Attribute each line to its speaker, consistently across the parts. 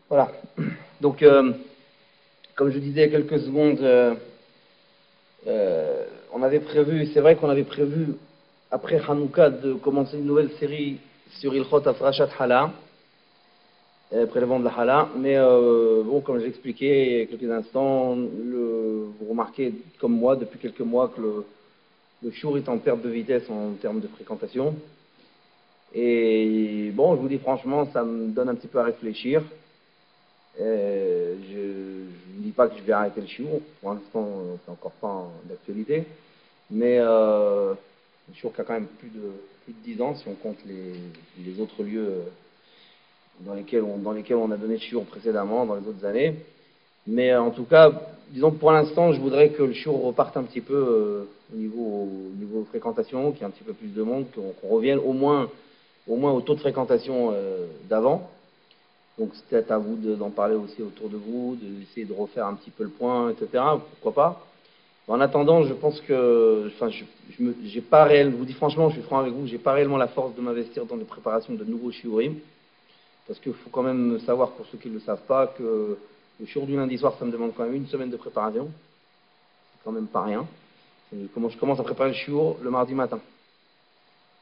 Speaker 1: Voilà. Donc, comme je disais il y a quelques secondes, on avait prévu, c'est vrai qu'on avait prévu, après Hanouka, de commencer une nouvelle série sur Ilchot Afrashat Hala, prélèvement de la Hala, mais bon, comme j'ai expliqué il y a quelques instants, vous remarquez, comme moi, depuis quelques mois, que le shiur est en perte de vitesse en termes de fréquentation. Et bon, je vous dis franchement, ça me donne un petit peu à réfléchir. Je ne dis pas que je vais arrêter le shiur, pour l'instant, c'est encore pas d'actualité, mais le shiur qui a quand même plus de 10 ans, si on compte les autres lieux dans lesquels on a donné le shiur précédemment, dans les autres années. Mais en tout cas, disons que pour l'instant, je voudrais que le shiur reparte un petit peu au niveau fréquentation, qu'il y ait un petit peu plus de monde, qu'on revienne au moins au taux de fréquentation d'avant. Donc c'est peut-être à vous d'en parler aussi autour de vous, d'essayer de refaire un petit peu le point, etc. Pourquoi pas. En attendant, je pense que, enfin, j'ai pas réellement, je vous dis franchement, je suis franc avec vous, j'ai pas réellement la force de m'investir dans les préparations de nouveaux shiurim, parce qu'il faut quand même savoir, pour ceux qui ne le savent pas, que le shiur du lundi soir, ça me demande quand même une semaine de préparation. C'est quand même pas rien. Je commence à préparer le shiur le mardi matin,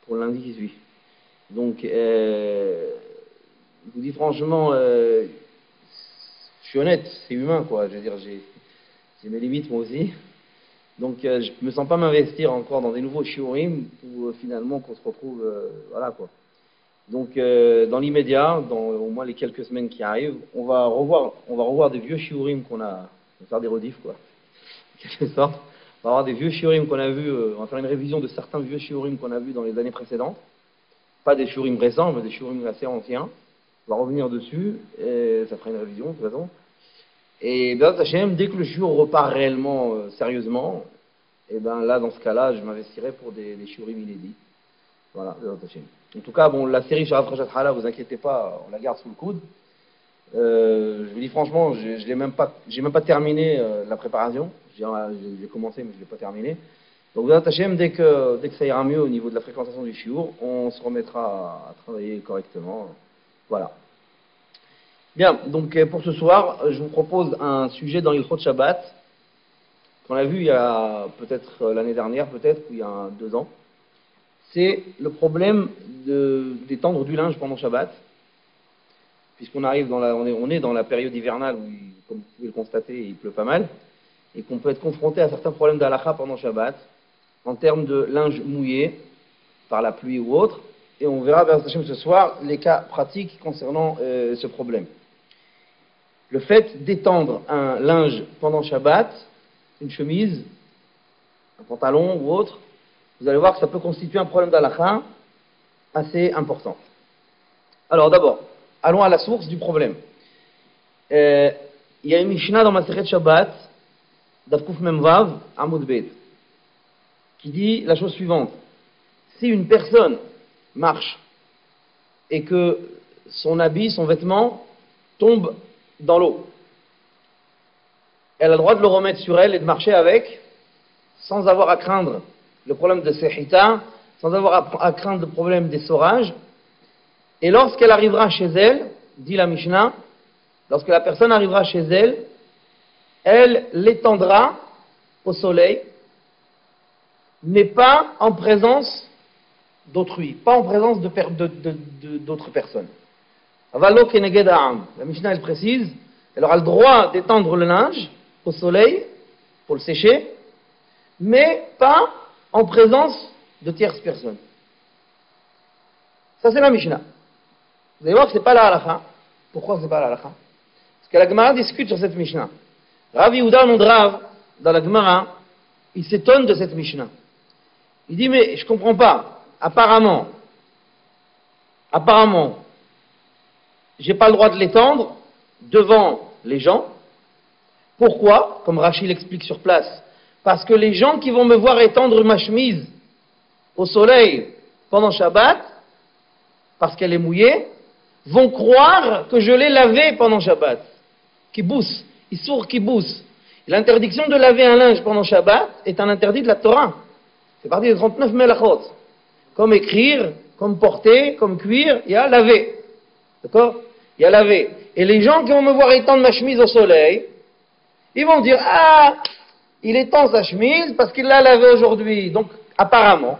Speaker 1: pour le lundi qui suit. Donc, je vous dis franchement, je suis honnête, c'est humain, quoi. Je veux dire, j'ai mes limites, moi aussi. Donc, je me sens pas m'investir encore dans des nouveaux shiurim pour finalement qu'on se retrouve, voilà, quoi. Donc, dans l'immédiat, dans au moins les quelques semaines qui arrivent, on va revoir des vieux shiurim qu'on a, on va faire des rediffs, quoi, en quelque sorte. On va avoir des vieux shiurim qu'on a vus, on va faire une révision de certains vieux shiurim qu'on a vus dans les années précédentes. Pas des shiurim récents, mais des shiurim assez anciens. On va revenir dessus, et ça fera une révision de toute façon. Et ben, dès que le shiur repart réellement, sérieusement, et ben là, dans ce cas-là, je m'investirai pour des shiurim inédits. Voilà, en tout cas, bon, la série sur Afrashat Hala, vous inquiétez pas, on la garde sous le coude. Je vous dis franchement, j'ai même pas terminé la préparation. J'ai commencé, mais je l'ai pas terminé. Donc, dès que ça ira mieux au niveau de la fréquentation du shiur, on se remettra à travailler correctement. Voilà. Bien, donc pour ce soir, je vous propose un sujet dans l'Ilchot Shabbat qu'on a vu il y a peut-être l'année dernière, peut-être, ou il y a 2 ans. C'est le problème d'étendre du linge pendant Shabbat, puisqu'on arrive on est dans la période hivernale où, comme vous pouvez le constater, il pleut pas mal, et qu'on peut être confronté à certains problèmes d'halakha pendant Shabbat, en termes de linge mouillé par la pluie ou autre, et on verra vers ce soir les cas pratiques concernant ce problème. Le fait d'étendre un linge pendant Shabbat, une chemise, un pantalon ou autre, vous allez voir que ça peut constituer un problème d'halakha assez important. Alors d'abord, allons à la source du problème. Il y a une Mishnah dans Masechet Shabbat, Daf Kuf Mem Vav, Amud Bet, qui dit la chose suivante. Si une personne marche et que son habit, son vêtement tombe dans l'eau, elle a le droit de le remettre sur elle et de marcher avec sans avoir à craindre le problème de Sehita, sans avoir à craindre le problème des sorages. Et lorsqu'elle arrivera chez elle, dit la Mishnah, lorsque la personne arrivera chez elle, elle l'étendra au soleil, mais pas en présence d'autrui, pas en présence d'autres personnes. La Mishnah, elle précise, elle aura le droit d'étendre le linge au soleil pour le sécher, mais pas en présence de tierces personnes. Ça, c'est la Mishnah. Vous allez voir que ce n'est pas la halakha. Pourquoi ce n'est pas la halakha? Parce que la Gemara discute sur cette Mishnah. Rav Yehuda Nondrav, dans la Gemara, il s'étonne de cette Mishnah. Il dit, mais je ne comprends pas. Apparemment, j'ai pas le droit de l'étendre devant les gens. Pourquoi? Comme Rachid l'explique sur place. Parce que les gens qui vont me voir étendre ma chemise au soleil pendant Shabbat, parce qu'elle est mouillée, vont croire que je l'ai lavée pendant Shabbat. Kibous, Issour Kibous. L'interdiction de laver un linge pendant Shabbat est un interdit de la Torah. C'est parti des 39 melachot. Comme écrire, comme porter, comme cuire, il y a laver. D'accord?
Speaker 2: il y a lavé. Et les gens qui vont me voir étendre ma chemise au soleil, ils vont dire, ah, il étend sa chemise parce qu'il l'a lavé aujourd'hui. Donc, apparemment,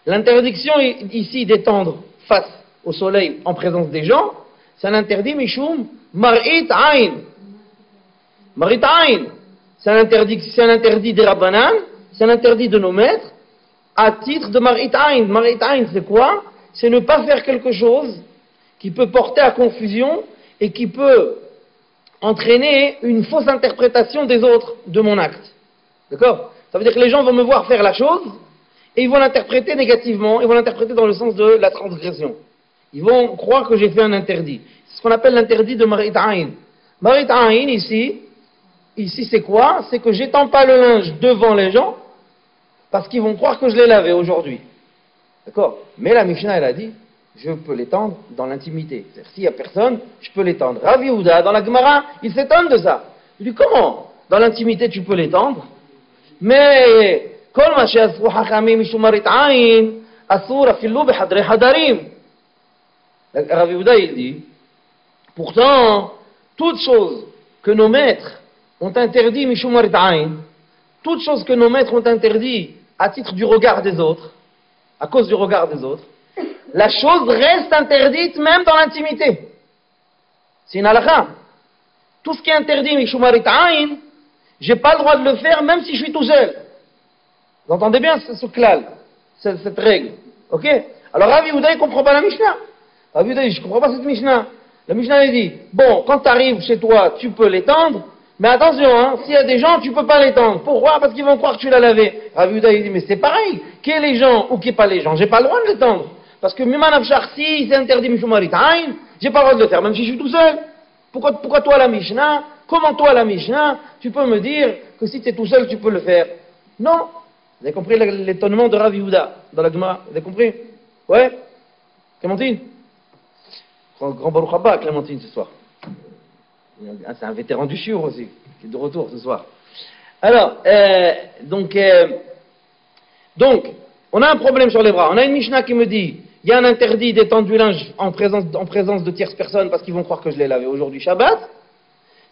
Speaker 2: l'interdiction ici d'étendre face au soleil en présence des gens, c'est un interdit, Mishum, Mar'it Ayn. Mar'it Ayn. C'est un interdit des Rabbanan, c'est un interdit de nos maîtres, à titre de Mar'it Ayn. Mar'it Ayn, c'est quoi? C'est ne pas faire quelque chose qui peut porter à confusion et qui peut entraîner une fausse interprétation des autres de mon acte. D'accord? Ça veut dire que les gens vont me voir faire la chose et ils vont l'interpréter négativement, ils vont l'interpréter dans le sens de la transgression. Ils vont croire que j'ai fait un interdit. C'est ce qu'on appelle l'interdit de Mar'it Ayn. Mar'it Ayn, ici c'est quoi? C'est que j'étends pas le linge devant les gens parce qu'ils vont croire que je l'ai lavé aujourd'hui. D'accord? Mais la Mishnah, elle a dit, je peux l'étendre dans l'intimité. C'est-à-dire, s'il n'y a personne, je peux l'étendre. Rav Yehuda, dans la Gemara, il s'étonne de ça. Il dit, comment? Dans l'intimité, tu peux l'étendre? Mais, kol ma she'asru hachamim mishum marit ayn, asur afillu behadrei hadarim. Rav Yehuda, il dit, pourtant, toutes choses que nos maîtres ont interdit mishum marit ayn, toutes choses que nos maîtres ont interdit à titre du regard des autres, à cause du regard des autres, la chose reste interdite même dans l'intimité. C'est une halakha. Tout ce qui est interdit, mishumarit ayn, j'ai pas le droit de le faire même si je suis tout seul. Vous entendez bien ce klal, cette règle. Ok? Alors Rav Yehuda, il comprend pas la Mishnah. Rav Yehuda, je comprends pas cette Mishnah. La Mishnah, il dit, bon, quand tu arrives chez toi, tu peux l'étendre, mais attention, hein, s'il y a des gens, tu peux pas l'étendre. Pourquoi? Parce qu'ils vont croire que tu l'as lavé. Rav Yehuda, il dit, mais c'est pareil. Qui est les gens ou qui est pas les gens? J'ai pas le droit de l'étendre. Parce que Miman si c'est interdit Mishumarit Ayn, j'ai pas le droit de le faire, même si je suis tout seul. Pourquoi toi la Mishnah? Comment toi la Mishnah, tu peux me dire que si tu es tout seul, tu peux le faire? Non. Vous avez compris l'étonnement de Rav Yehuda dans la Gemara? Vous avez compris? Ouais? Clémentine? Grand Baruch Haba, Clémentine, ce soir. C'est un vétéran du shiur aussi, qui est de retour ce soir. Alors, donc, on a un problème sur les bras. On a une Mishnah qui me dit, il y a un interdit d'étendre du linge en présence de tierces personnes parce qu'ils vont croire que je l'ai lavé aujourd'hui Shabbat.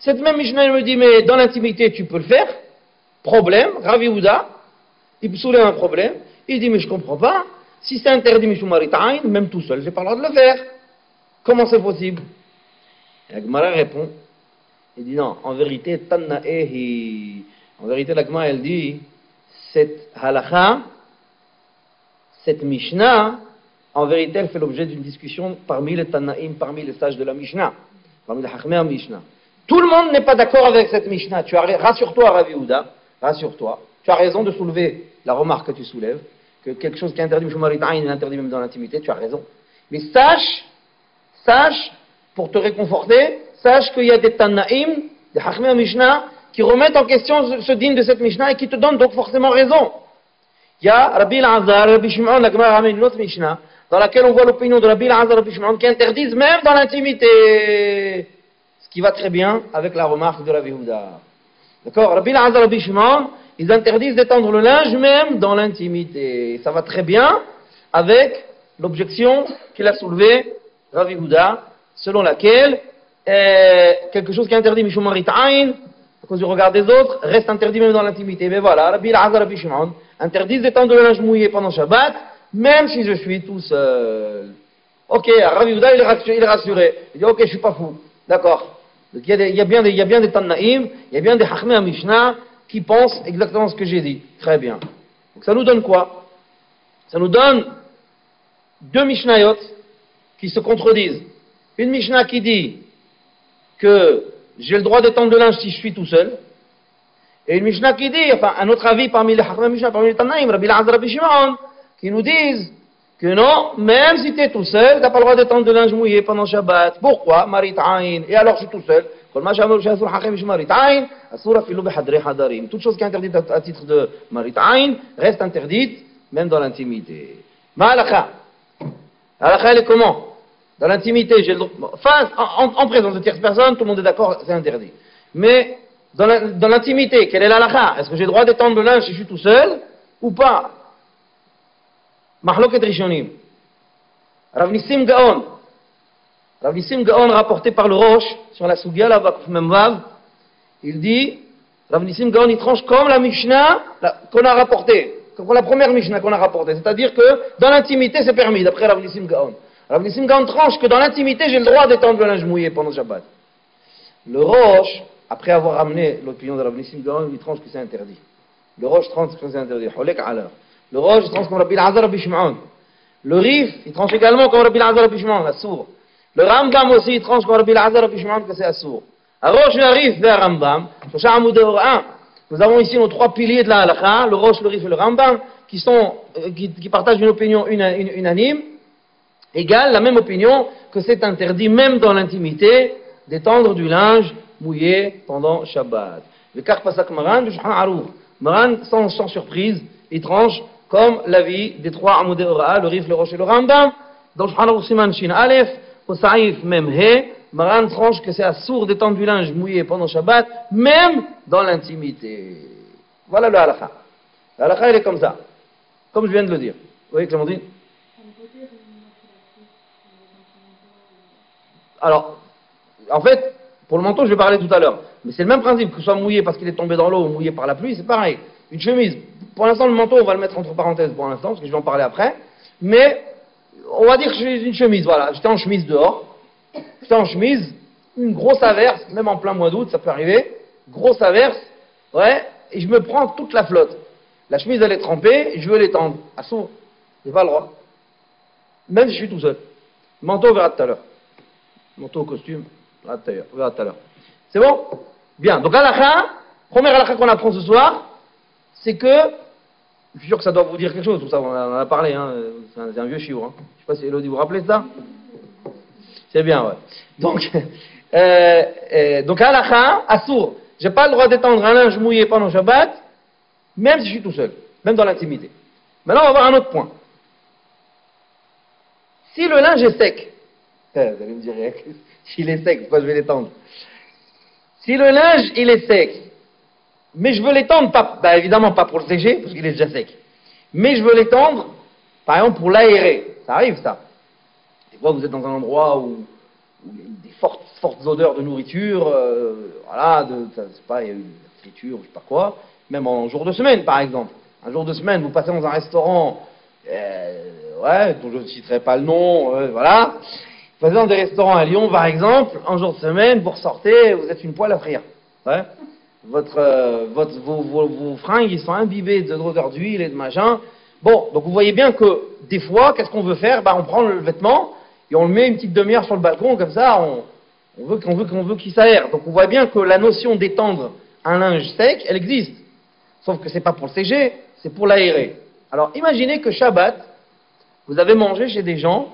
Speaker 2: Cette même Mishnah elle me dit, mais dans l'intimité tu peux le faire. Problème, Rav Yehuda, il soulève un problème. Il dit, mais je comprends pas. Si c'est interdit Mishumarit Ayn, même tout seul, j'ai pas le droit de le faire. Comment c'est possible? Et la Gemara répond, il dit non, en vérité, Tannaehi. En vérité, la Gemara elle dit, cette halakha, cette Mishnah, en vérité, elle fait l'objet d'une discussion parmi les Tannaïm, parmi les sages de la Mishnah, parmi les Hachmei Mishnah. Tout le monde n'est pas d'accord avec cette Mishnah. Rassure-toi, Rav Yehuda, rassure-toi. Tu as raison de soulever la remarque que tu soulèves, que quelque chose qui est interdit, Mishumarit Ayn, est interdit même dans l'intimité, tu as raison. Mais sache, pour te réconforter, sache qu'il y a des Tannaïm, des Hachmei Mishnah, qui remettent en question ce digne de cette Mishnah et qui te donnent donc forcément raison. Il y a Rabbi Elazar, Rabbi Shimon, la Gemara ramène une autre Mishnah, dans laquelle on voit l'opinion de Rabbi Elazar, Rabbi Shimon, qui interdisent même dans l'intimité. Ce qui va très bien avec la remarque de Rabbi Yehuda. D'accord? Rabbi Elazar, Rabbi Shimon, ils interdisent d'étendre le linge même dans l'intimité. Ça va très bien avec l'objection qu'il a soulevée Rabbi Yehuda, selon laquelle quelque chose qui est interdit Mishumarit Ayn, à cause du regard des autres, reste interdit même dans l'intimité. Mais voilà, Rabbi Elazar, Rabbi Shimon interdisent d'étendre le linge mouillé pendant Shabbat, même si je suis tout seul. Ok, Rabbi Yehuda, il est rassuré. Il dit, ok, je suis pas fou. D'accord. Donc il y a bien des Tannaïm, il y a bien des Hachmei Mishnah qui pensent exactement ce que j'ai dit. Très bien. Donc ça nous donne quoi? Ça nous donne deux Mishnayot qui se contredisent. Une Mishnah qui dit que j'ai le droit d'étendre le linge si je suis tout seul. Et une Mishnah qui dit, enfin, un autre avis parmi les Hachmei Mishnah, parmi les Tannaïm, Rabbi Elazar, Rabbi Shimon, qui nous disent que non, même si tu es tout seul, tu n'as pas le droit d'étendre de linge mouillé pendant Shabbat. Pourquoi? Marit Ayn. Et alors je suis tout seul. Toute chose qui est interdite à titre de Marit Ayn reste interdite, même dans l'intimité. Ma halakha. Halakha, elle est comment? Dans l'intimité, j'ai le droit. En présence de tierces personnes, tout le monde est d'accord, c'est interdit. Mais dans l'intimité, quelle est la halakha? Est-ce que j'ai le droit d'étendre le linge si je suis tout seul ou pas? Mahloket Rishonim. Rav Nissim Gaon, Rav Nissim Gaon, rapporté par le Roche, sur la Sugia, là-bas, Memvav, il dit, Rav Nissim Gaon, il tranche comme la Mishnah qu'on a rapportée, comme la première Mishnah qu'on a rapportée. C'est-à-dire que dans l'intimité, c'est permis, d'après Rav Nissim Gaon. Rav Nissim Gaon tranche que dans l'intimité, j'ai le droit d'étendre le linge mouillé pendant le Shabbat. Le Roche, après avoir ramené l'opinion de Rav Nissim Gaon, il tranche que c'est interdit. Le Roche tranche que c'est interdit. Le Roche tranche comme Rabbi Elazar, Rabbi Shimon. Le Rif, il tranche également comme Rabbi Elazar, Rabbi Shimon, la sourde. Le Rambam aussi, il tranche comme Rabbi Elazar, Rabbi Shimon, que c'est assour. À Roche, le Rif vers Rambam, nous avons ici nos trois piliers de la halakha, le Roche, le Rif et le Rambam, qui partagent une opinion unanime, égale la même opinion que c'est interdit, même dans l'intimité, d'étendre du linge mouillé pendant Shabbat. Le Kar Pasak Maran, le Shulchan Aruch. Maran, sans surprise, il tranche comme l'avis des trois Amoudé Ora, le Rif, le Roche et le Rambam, dans le Shulchan Aruch Siman Shin Aleph, au Saïf même He, Maran tranche que c'est assour d'étendre du linge mouillé pendant Shabbat, même dans l'intimité. Voilà le halakha. Le halakha, il est comme ça, comme je viens de le dire. Vous voyez, Clémentine? Alors, en fait, pour le manteau, je vais parler tout à l'heure. Mais c'est le même principe, que ce soit mouillé parce qu'il est tombé dans l'eau ou mouillé par la pluie, c'est pareil. Une chemise. Pour l'instant, le manteau, on va le mettre entre parenthèses pour l'instant, parce que je vais en parler après. Mais, on va dire que j'ai une chemise, voilà. J'étais en chemise dehors. J'étais en chemise, une grosse averse, même en plein mois d'août, ça peut arriver. Grosse averse, ouais, et je me prends toute la flotte. La chemise, elle est trempée, je veux l'étendre. À sourd, j'ai pas le droit. Même si je suis tout seul. Le manteau, on verra tout à l'heure. Manteau, costume, on verra tout à l'heure. C'est bon? Bien. Donc, halakha, première halakha qu'on apprend ce soir, c'est que, je suis sûr que ça doit vous dire quelque chose, tout ça, on en a parlé, hein, c'est un vieux chiot. Hein. Je ne sais pas si Elodie vous rappelez de ça? C'est bien, ouais. Donc halakha, assour, j'ai pas le droit d'étendre un linge mouillé pendant Shabbat, même si je suis tout seul, même dans l'intimité. Maintenant, on va voir un autre point. Si le linge est sec, vous allez me dire, s'il est sec, pourquoi je vais l'étendre? Si le linge, il est sec, mais je veux l'étendre, pas, évidemment pas pour le sécher, parce qu'il est déjà sec, mais je veux l'étendre, par exemple, pour l'aérer. Ça arrive, ça. Des fois, vous êtes dans un endroit où il y a des fortes odeurs de nourriture, voilà, je sais pas, il y a eu une friture, je sais pas quoi, même en jour de semaine, par exemple. Un jour de semaine, vous passez dans un restaurant, ouais, dont je ne citerai pas le nom, voilà. Vous passez dans des restaurants à Lyon, par exemple, un jour de semaine, vous ressortez, vous êtes une poêle à frire. Ouais. Vos fringues, ils sont imbibés d'odeur d'huile et de machin. Bon, donc vous voyez bien que, des fois, qu'est-ce qu'on veut faire? On prend le vêtement, et on le met une petite demi-heure sur le balcon, comme ça, on veut qu'il s'aère. Donc on voit bien que la notion d'étendre un linge sec, elle existe. Sauf que c'est pas pour le sécher, c'est pour l'aérer. Alors imaginez que Shabbat, vous avez mangé chez des gens,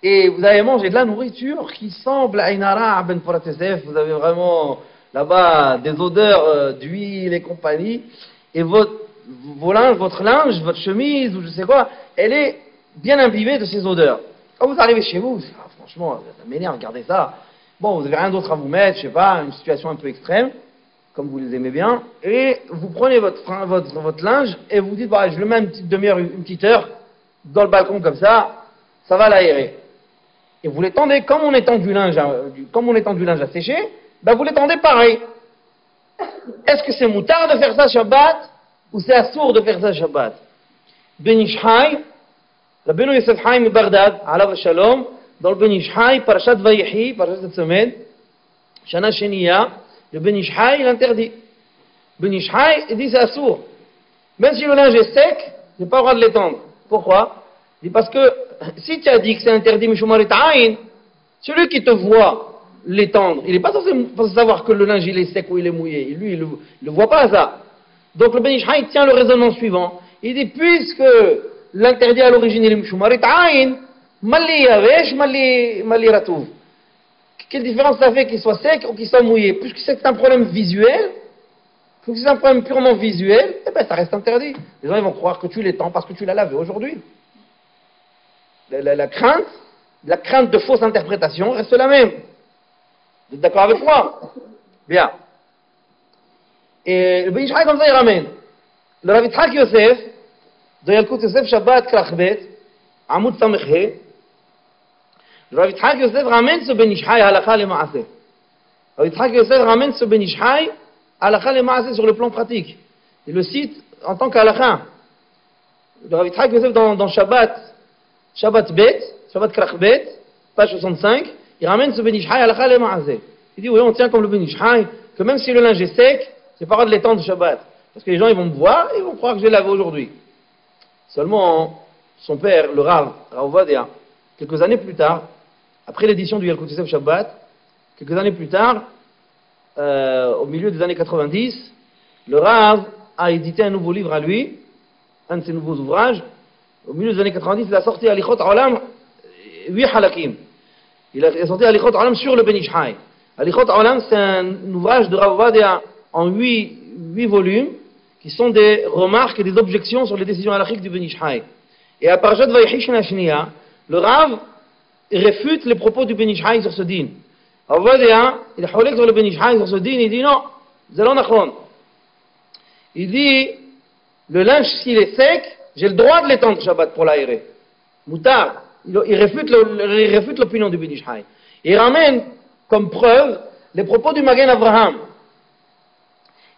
Speaker 2: et vous avez mangé de la nourriture qui semble à Inara, Ben Foratesef, vous avez vraiment là-bas des odeurs d'huile et compagnie, et votre linge, votre chemise, ou je sais quoi, elle est bien imbibée de ces odeurs. Quand vous arrivez chez vous, franchement, ça m'énerve, regardez ça. Bon, vous n'avez rien d'autre à vous mettre, je sais pas, une situation un peu extrême, comme vous les aimez bien, et vous prenez votre linge et vous dites, je le mets une petite demi-heure, une petite heure, dans le balcon comme ça va l'aérer. Et vous l'étendez, comme on étend du linge à sécher, vous l'étendez pareil. Est-ce que c'est moutard de faire ça Shabbat, ou c'est assour de faire ça Shabbat? Ben Ishai, Rabbeinu Yosef Chaim de Bagdad, alav shalom, dans le Ben Ishai, Parashat Vayehi, Parashat cette semaine, Shana Sheniya, le Ben Ishai, il interdit. Ben Ishai, il dit c'est assour. Même si le linge est sec, je n'ai pas le droit de l'étendre. Pourquoi? Il dit parce que si tu as dit que c'est interdit, Mishumarit Aïn, celui qui te voit l'étendre, il n'est pas censé savoir que le linge il est sec ou il est mouillé. Lui, il ne voit pas ça. Donc le Ben Ishai tient le raisonnement suivant. Il dit puisque l'interdit à l'origine il est Mishumarit Aïn, Mali Yavesh, Mali Ratouv. Quelle différence ça fait qu'il soit sec ou qu'il soit mouillé? Puisque c'est un problème visuel, puisque c'est un problème purement visuel, ça reste interdit. Les gens ils vont croire que tu l'étends parce que tu l'as lavé aujourd'hui. La crainte de fausse interprétation reste la même. Vous êtes d'accord avec moi? Bien. Et le Ben Ishai comme ça il ramène. Le Rav Yitzhak Yosef, de Yalkut Yosef Shabbat Krachbet, Amud Samechhe, Le Rav Yitzhak Yosef ramène ce Ben Ish Chai halakha le ma'aseh. Rav Yitzhak Yosef ramène ce Ben Ish Chai halakha le ma'aseh sur le plan pratique. Il le cite en tant qu'halakha. Le Rav Yitzhak Yosef dans Shabbat Bet, Shabbat Krach Bet, page 65, il ramène ce Ben Ish Chai halakha le ma'aseh. Il dit oui, on tient comme le Ben Ish Chai, que même si le linge est sec, c'est pas grave de l'étendre Shabbat. Parce que les gens ils vont me voir et ils vont croire que je l'ai lavé aujourd'hui. Seulement, son père, le Rav Ovadia, quelques années plus tard, après l'édition du Yalkut Yosef Shabbat, quelques années plus tard, au milieu des années 90, le Rav a édité un nouveau livre à lui, un de ses nouveaux ouvrages. Au milieu des années 90, il a sorti Alichot Olam, 8 halakim. Il a sorti Alichot Olam sur le Ben Ish Chai. Alichot Olam, c'est un ouvrage de Rav Ovadia en 8 volumes, qui sont des remarques et des objections sur les décisions halachiques du Ben Ish Chai. Et à Parashat Vayechi Shana Shniya, le Rav réfute les propos du Ben Ish Chai sur ce din. Rav Ovadia, il est cholek sur le Ben Ish Chai sur ce din, il dit non, c'est non nachon. Il dit, le linge s'il est sec, j'ai le droit de l'étendre Shabbat pour l'aérer. Moutar, il réfute l'opinion du Ben Ish Chai. Il ramène comme preuve les propos du Magen Avraham.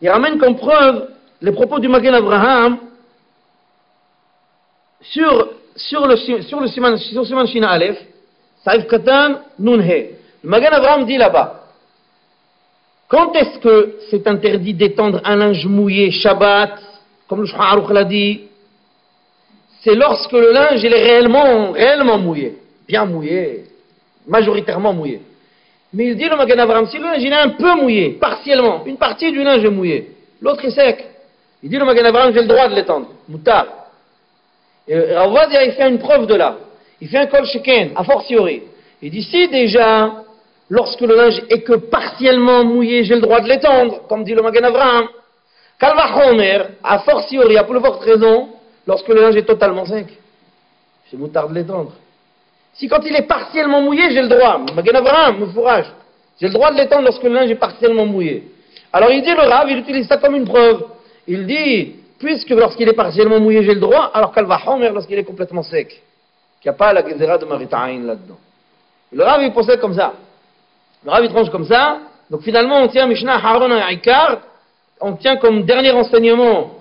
Speaker 2: Il ramène comme preuve les propos du Magen Avraham sur le Siman Shina Aleph, Saïf Katan Nun He. Le Magen Avraham dit là-bas, quand est-ce que c'est interdit d'étendre un linge mouillé Shabbat, comme le Shulchan Aruch l'a dit? C'est lorsque le linge il est réellement mouillé, bien mouillé, majoritairement mouillé. Mais il dit le Magen Avraham, si le linge il est un peu mouillé, partiellement, une partie du linge est mouillée, l'autre est sec, il dit le Magen Avraham, j'ai le droit de l'étendre, moutar. Et Rav Ovadia, il fait une preuve de là. Il fait un kol sheken, a fortiori. Il dit si déjà, lorsque le linge est que partiellement mouillé, j'ai le droit de l'étendre, comme dit le Magen Avraham. Kalva Homer, a fortiori, à plus forte raison, lorsque le linge est totalement sec. C'est moutar de l'étendre. Si quand il est partiellement mouillé, j'ai le droit, Magen Avraham, me fourrage, j'ai le droit de l'étendre lorsque le linge est partiellement mouillé. Alors il dit le Rav, il utilise ça comme une preuve. Il dit, puisque lorsqu'il est partiellement mouillé, j'ai le droit, alors Kalva Homer lorsqu'il est complètement sec. Qu'il n'y a pas la Gezerah de Marita'ain là-dedans. Le Rav, il procède comme ça. Le Rav, il tranche comme ça. Donc finalement, on tient Mishnah Haron et Aikar, on tient comme dernier enseignement,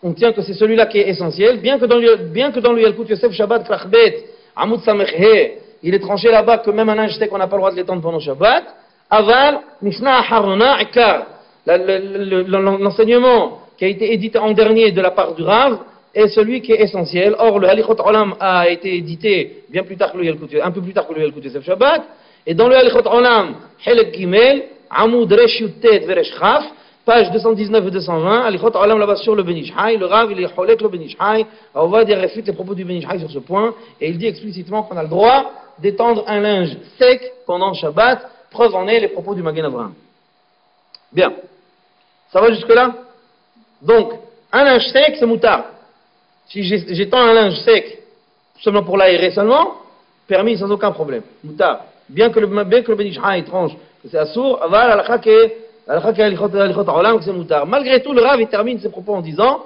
Speaker 2: on tient que c'est celui-là qui est essentiel, bien que dans le Yalkut Yosef Shabbat Krachbet, Amoud Samechhe, il est tranché là-bas que même un linge sec, on n'a pas le droit de l'étendre pendant Shabbat. Aval, Mishnah Haron et Aikar, l'enseignement qui a été édité en dernier de la part du Rav est celui qui est essentiel. Or, le Halichot Olam a été édité bien plus tard que le Yalkut, un peu plus tard que le Yalkut Yosef Shabbat. Et dans le Halichot Olam, Helek Gimel, Amoud Resh Yutet Veresh Chaf, page 219 et 220, Halichot Olam là-bas sur le Ben Ish Chai, le Rav il est cholek le Ben Ish Chai, on va dire réfute les propos du Ben Ish Chai sur ce point, et il dit explicitement qu'on a le droit d'étendre un linge sec pendant Shabbat, preuve en est les propos du Magen Avraham. Bien. Ça va jusque-là? Donc, un linge sec, c'est moutar. Si j'étends un linge sec, seulement pour l'aérer seulement, permis sans aucun problème. Moutar. Bien que le Ben Ish Chai tranche que c'est assour, aval alakha ke alichot olam que c'est moutar. Malgré tout, le Rav il termine ses propos en disant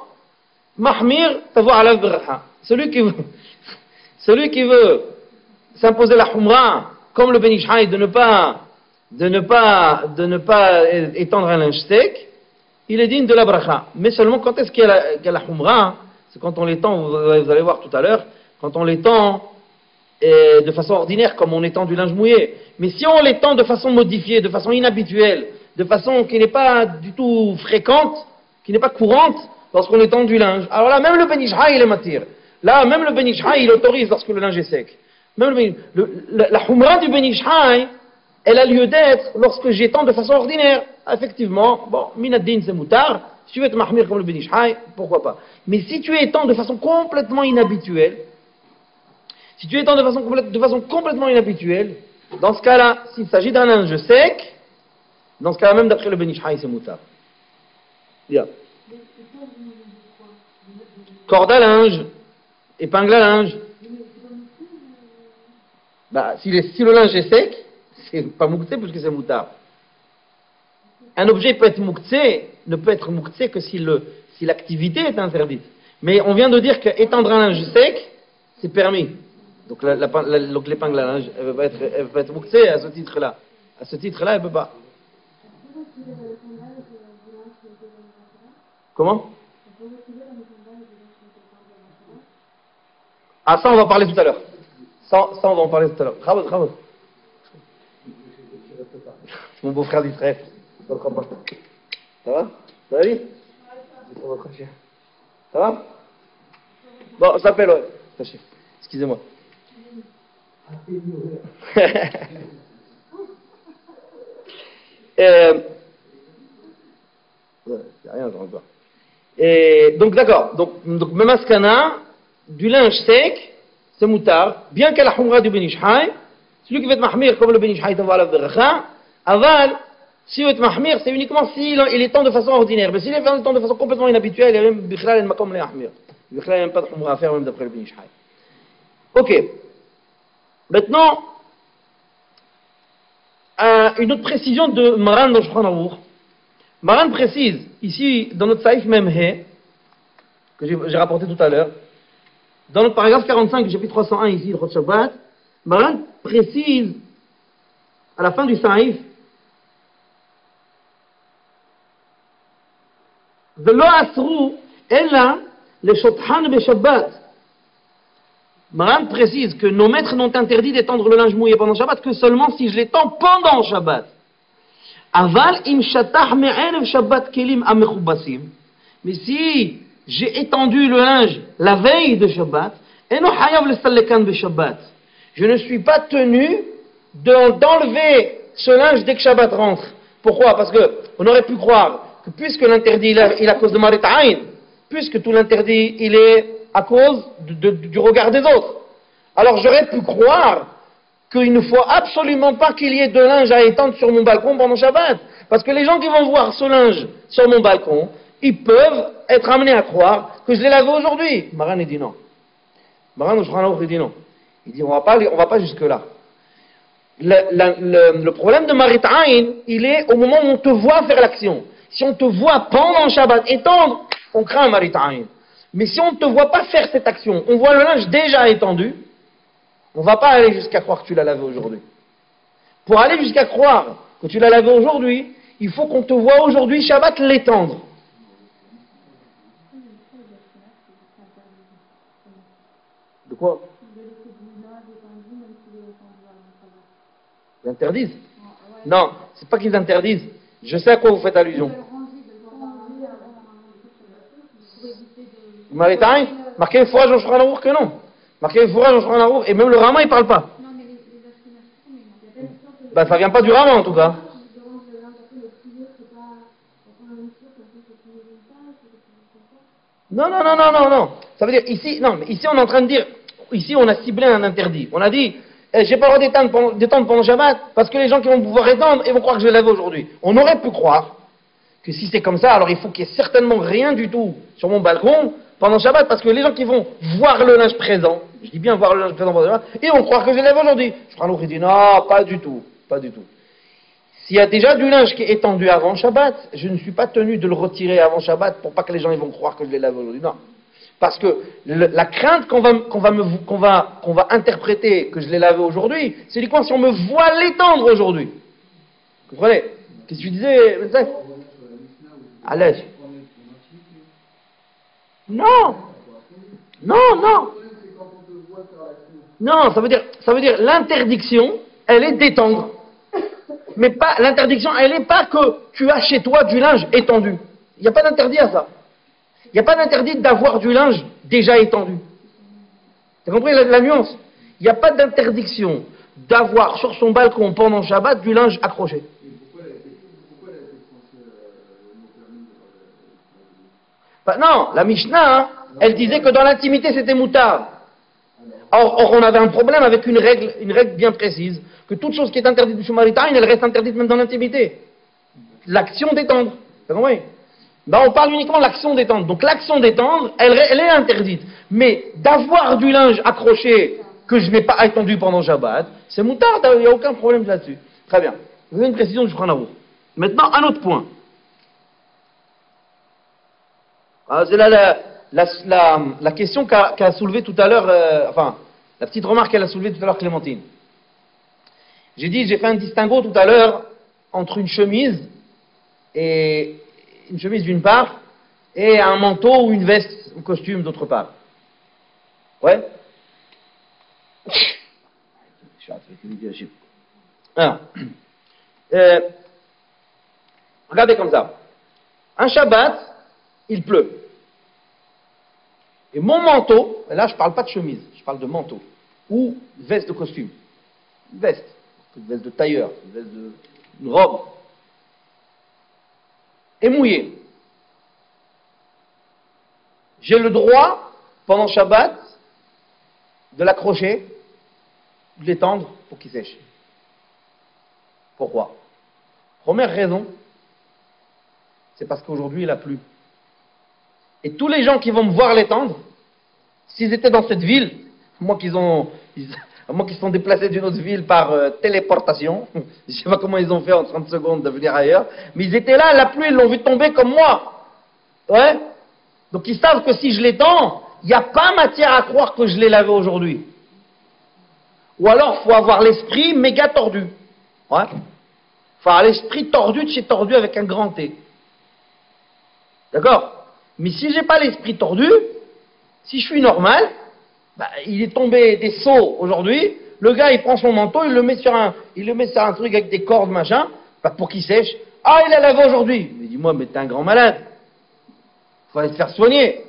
Speaker 2: Mahmir tavo alav beracha. Celui qui veut s'imposer la humra, comme le Ben Ish Chai, de ne pas étendre un linge sec, il est digne de la bracha. Mais seulement quand est-ce qu'il y a la humra? C'est quand on l'étend, vous allez voir tout à l'heure, quand on l'étend de façon ordinaire, comme on étend du linge mouillé. Mais si on l'étend de façon modifiée, de façon inhabituelle, de façon qui n'est pas du tout fréquente, qui n'est pas courante, lorsqu'on étend du linge, alors là, même le Ben Ish Chai, il est matir. Là, même le Ben Ish Chai, il autorise lorsque le linge est sec. Même la humra du Ben Ish Chai, elle a lieu d'être lorsque j'étends de façon ordinaire. Effectivement, bon, minaddin c'est moutar. Si tu veux être mahmir comme le Ben Ish Chai, pourquoi pas. Mais si tu étends de façon complètement inhabituelle, dans ce cas-là, s'il s'agit d'un linge sec, dans ce cas-là même d'après le Ben Ish Chai, c'est moutar. Bien. Corde à linge, épingle à linge. Bah, si le linge est sec, c'est pas mouktsé puisque c'est moutar. Un objet peut être mouktsé, ne peut être mouktsé que si l'activité est interdite. Mais on vient de dire qu'étendre un linge sec, c'est permis. Donc donc l'épingle à linge, elle va être bouclée à ce titre-là. À ce titre-là, elle ne peut pas. Comment? Ah, ça, on va parler tout à l'heure. Ça, on va en parler tout à l'heure. Bravo. Mon beau-frère d'Israël. Ça va? Ça va, Ali? Ça va? Bon, ça s'appelle, ouais. Excusez-moi. C'est rien, j'en vois. Et donc, d'accord. Donc même askana, du linge sec, c'est moutard, bien qu'elle a la humra du benishhaï, celui qui va être mahmir comme le benishhaï, t'envoie la verra, aval, si il va être mahmir, c'est uniquement s'il est temps de façon ordinaire. Mais s'il est temps de façon complètement inhabituelle, il y a même bichlal, il n'y a comme les mahmir. Bichlal, il n'y a même pas de humra à faire, même d'après le benishhaï. Ok. Maintenant, une autre précision de Maran dans Shulchan Aruch. Maran précise, ici, dans notre saïf Memhe, que j'ai rapporté tout à l'heure, dans notre paragraphe 45 du chapitre 301 ici, le Chot Shabbat, Maran précise, à la fin du saïf, Velo asru, ella, le shothan be Shabbat. Maran précise que nos maîtres n'ont interdit d'étendre le linge mouillé pendant Shabbat que seulement si je l'étends pendant Shabbat. Aval im shatah me'erev Shabbat kelim amechubbasim. Mais si j'ai étendu le linge la veille de Shabbat, eno hayav lesallekan be Shabbat. Je ne suis pas tenu d'enlever ce linge dès que Shabbat rentre. Pourquoi? Parce que on aurait pu croire que puisque l'interdit il est à cause de Marit Aïn, puisque tout l'interdit il est à cause du regard des autres. Alors j'aurais pu croire qu'il ne faut absolument pas qu'il y ait de linge à étendre sur mon balcon pendant Shabbat. Parce que les gens qui vont voir ce linge sur mon balcon, ils peuvent être amenés à croire que je l'ai lavé aujourd'hui. Maran dit non. Maran il dit non. Il dit on va pas jusque là. Le problème de Marit Aïn, il est au moment où on te voit faire l'action. Si on te voit pendant Shabbat étendre, on craint Marit Aïn. Mais si on ne te voit pas faire cette action, on voit le linge déjà étendu, on ne va pas aller jusqu'à croire que tu l'as lavé aujourd'hui. Pour aller jusqu'à croire que tu l'as lavé aujourd'hui, il faut qu'on te voit aujourd'hui Shabbat l'étendre. De quoi? Ils interdisent? Non, c'est pas qu'ils interdisent. Je sais à quoi vous faites allusion. Maritime, marqué fourrage en Shulchan Aruch que non. Marqué fourrage en Shulchan Aruch, et même le Rama il parle pas. Ben ça vient pas du Rama en tout cas. Non. Ça veut dire ici, non, mais ici on est en train de dire, ici on a ciblé un interdit. On a dit, j'ai pas le droit d'étendre pendant Shabbat parce que les gens qui vont pouvoir étendre, ils vont croire que je vais laver aujourd'hui. On aurait pu croire que si c'est comme ça, alors il faut qu'il y ait certainement rien du tout sur mon balcon pendant Shabbat, parce que les gens qui vont voir le linge présent, je dis bien voir le linge présent pendant Shabbat, ils vont croire que je lève aujourd'hui. Je dit non, pas du tout. S'il y a déjà du linge qui est étendu avant Shabbat, je ne suis pas tenu de le retirer avant Shabbat pour pas que les gens ils vont croire que je les lave aujourd'hui. Non. Parce que la crainte qu'on va interpréter que je l'ai lavé aujourd'hui, c'est du coup si on me voit l'étendre aujourd'hui. Vous comprenez? Qu'est-ce que tu disais? À l'aise. Non, ça veut dire l'interdiction, elle est d'étendre. Mais pas, l'interdiction, elle n'est pas que tu as chez toi du linge étendu. Il n'y a pas d'interdit à ça. Il n'y a pas d'interdit d'avoir du linge déjà étendu. Tu as compris la nuance? Il n'y a pas d'interdiction d'avoir sur son balcon pendant Shabbat du linge accroché. Non, la Mishnah, elle disait que dans l'intimité c'était moutard. Or, on avait un problème avec une règle bien précise, que toute chose qui est interdite du Shumaritain, elle reste interdite même dans l'intimité. L'action d'étendre. Vous comprenez? Ben, on parle uniquement de l'action d'étendre. Donc l'action d'étendre, elle est interdite. Mais d'avoir du linge accroché que je n'ai pas étendu pendant Shabbat, c'est moutard, il n'y a aucun problème là-dessus. Très bien. Vous avez une précision du Shulchan Aruch. Maintenant, un autre point. C'est là la question qu'a soulevé tout à l'heure, La petite remarque qu'elle a soulevée tout à l'heure, Clémentine. J'ai fait un distinguo tout à l'heure entre une chemise d'une part et un manteau ou une veste ou costume d'autre part. Ouais? Alors, regardez comme ça. Un Shabbat, il pleut. Et mon manteau, et là je ne parle pas de chemise, je parle de manteau, ou veste de costume. Une veste de tailleur, une robe, est mouillée. J'ai le droit, pendant Shabbat, de l'accrocher, de l'étendre pour qu'il sèche. Pourquoi? Première raison, c'est parce qu'aujourd'hui il a plu. Et tous les gens qui vont me voir l'étendre, s'ils étaient dans cette ville, moi qui sont déplacés d'une autre ville par téléportation, je ne sais pas comment ils ont fait en 30 secondes de venir ailleurs, mais ils étaient là, la pluie, ils l'ont vu tomber comme moi. Ouais? Donc ils savent que si je l'étends, il n'y a pas matière à croire que je l'ai lavé aujourd'hui. Ou alors, il faut avoir l'esprit méga tordu. Ouais? Il faut avoir l'esprit tordu de chez tordu avec un grand T. D'accord? Mais si j'ai pas l'esprit tordu, si je suis normal, bah, il est tombé des seaux aujourd'hui, le gars il prend son manteau, il le met sur un truc avec des cordes, machin, bah, pour qu'il sèche. Ah, il a lavé aujourd'hui. Mais dis-moi, mais t'es un grand malade. Il faut aller se faire soigner.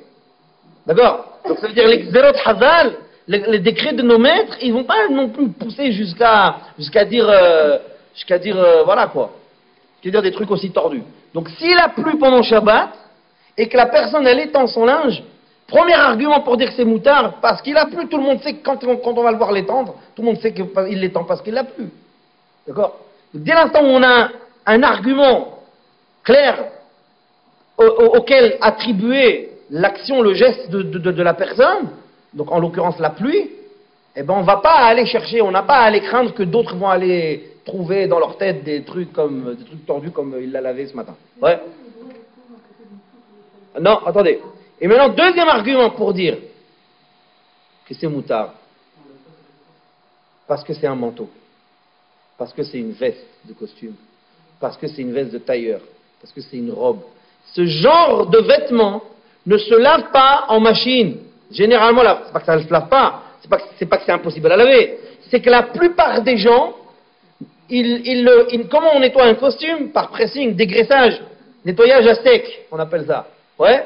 Speaker 2: D'accord? Donc ça veut dire les zéro de Hazal, les décrets de nos maîtres, ils vont pas non plus pousser jusqu'à dire voilà quoi. Jusqu'à dire des trucs aussi tordus. Donc s'il a plu pendant Shabbat, et que la personne elle étend son linge, premier argument pour dire que c'est moutard, parce qu'il a plu, tout le monde sait que quand on va le voir l'étendre, tout le monde sait qu'il l'étend parce qu'il a plu. D'accord? Dès l'instant où on a un argument clair auquel attribuer l'action, le geste de la personne, donc en l'occurrence la pluie, eh ben on va pas aller chercher, on n'a pas à aller craindre que d'autres vont aller trouver dans leur tête des trucs tordus comme il l'a lavé ce matin. Ouais. Non, attendez. Et maintenant, deuxième argument pour dire que c'est moutard. Parce que c'est un manteau. Parce que c'est une veste de costume. Parce que c'est une veste de tailleur. Parce que c'est une robe. Ce genre de vêtements ne se lave pas en machine. Généralement, c'est pas que ça ne se lave pas. C'est pas que c'est impossible à laver. C'est que la plupart des gens, comment on nettoie un costume? Par pressing, dégraissage, nettoyage à sec, on appelle ça. Ouais.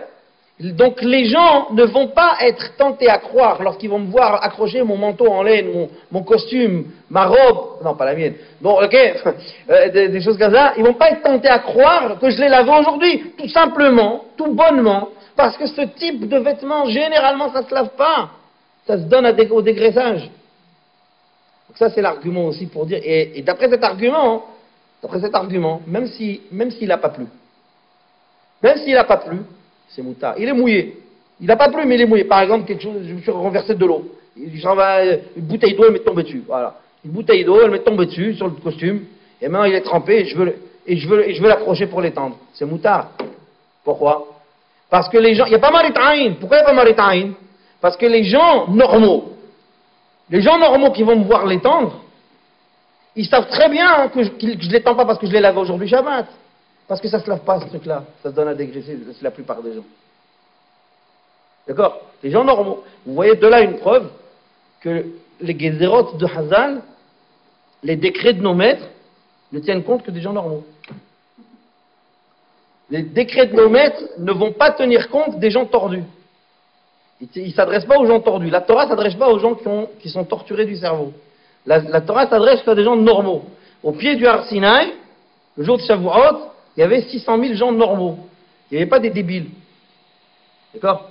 Speaker 2: Donc les gens ne vont pas être tentés à croire lorsqu'ils vont me voir accrocher mon manteau en laine, mon costume, ma robe, non pas la mienne, bon ok, des choses comme ça, ils vont pas être tentés à croire que je l'ai lavé aujourd'hui, tout simplement, tout bonnement, parce que ce type de vêtements, généralement ça se lave pas, ça se donne au dégraissage. Donc ça c'est l'argument aussi pour dire, et d'après cet argument, même s'il n'a pas plu, c'est moutard. Il est mouillé. Il n'a pas plu, mais il est mouillé. Par exemple, quelque chose, je me suis renversé de l'eau. Une bouteille d'eau, elle m'est tombée dessus. Voilà. Une bouteille d'eau, elle m'est tombée dessus sur le costume. Et maintenant, il est trempé et je veux l'accrocher pour l'étendre. C'est moutard. Pourquoi? Parce que les gens, il n'y a pas marita'in. Pourquoi il n'y a pas marita'in? Parce que les gens normaux qui vont me voir l'étendre, ils savent très bien que je ne l'étends pas parce que je l'ai lavé aujourd'hui Shabbat. Parce que ça ne se lave pas, ce truc-là. Ça se donne à dégraisser, c'est la plupart des gens. D'accord? Les gens normaux. Vous voyez de là une preuve que les gezerot de Hazal, les décrets de nos maîtres, ne tiennent compte que des gens normaux. Les décrets de nos maîtres ne vont pas tenir compte des gens tordus. Ils ne s'adressent pas aux gens tordus. La Torah ne s'adresse pas aux gens qui sont torturés du cerveau. La Torah s'adresse à des gens normaux. Au pied du Har Sinaï, le jour de Shavuot, il y avait 600 000 gens normaux. Il n'y avait pas des débiles. D'accord?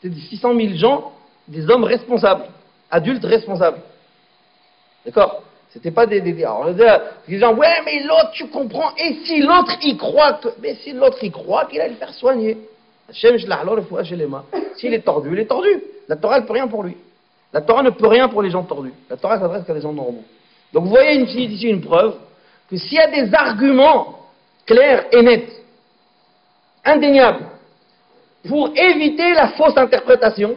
Speaker 2: C'était 600 000 gens, des hommes responsables, adultes responsables. D'accord? C'était pas des alors, les gens, ouais, mais l'autre, tu comprends, et si l'autre y croit mais si l'autre y croit qu'il allait le faire soigner. S'il est tordu, il est tordu. La Torah, elle ne peut rien pour lui. La Torah ne peut rien pour les gens tordus. La Torah s'adresse qu'à des gens normaux. Donc vous voyez ici une preuve que s'il y a des arguments clair et net, indéniable, pour éviter la fausse interprétation,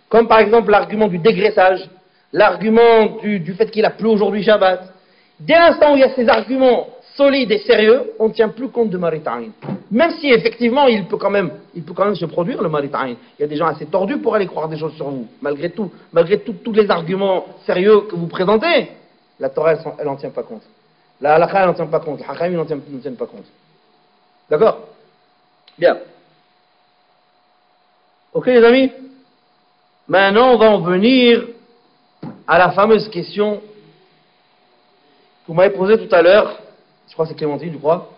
Speaker 2: comme par exemple l'argument du dégraissage, l'argument du fait qu'il a plu aujourd'hui Shabbat. Dès l'instant où il y a ces arguments solides et sérieux, on ne tient plus compte de Marita'in. Même si effectivement il peut quand même se produire le Marita'in. Il y a des gens assez tordus pour aller croire des choses sur vous. Malgré tout, tous les arguments sérieux que vous présentez, la Torah elle n'en tient pas compte. La halakha elle n'en tient pas compte. Le Hakam n'en tiennent pas compte. D'accord? Bien. Ok les amis? Maintenant on va en venir à la fameuse question que vous m'avez posée tout à l'heure. Je crois que c'est Clémentine, je crois.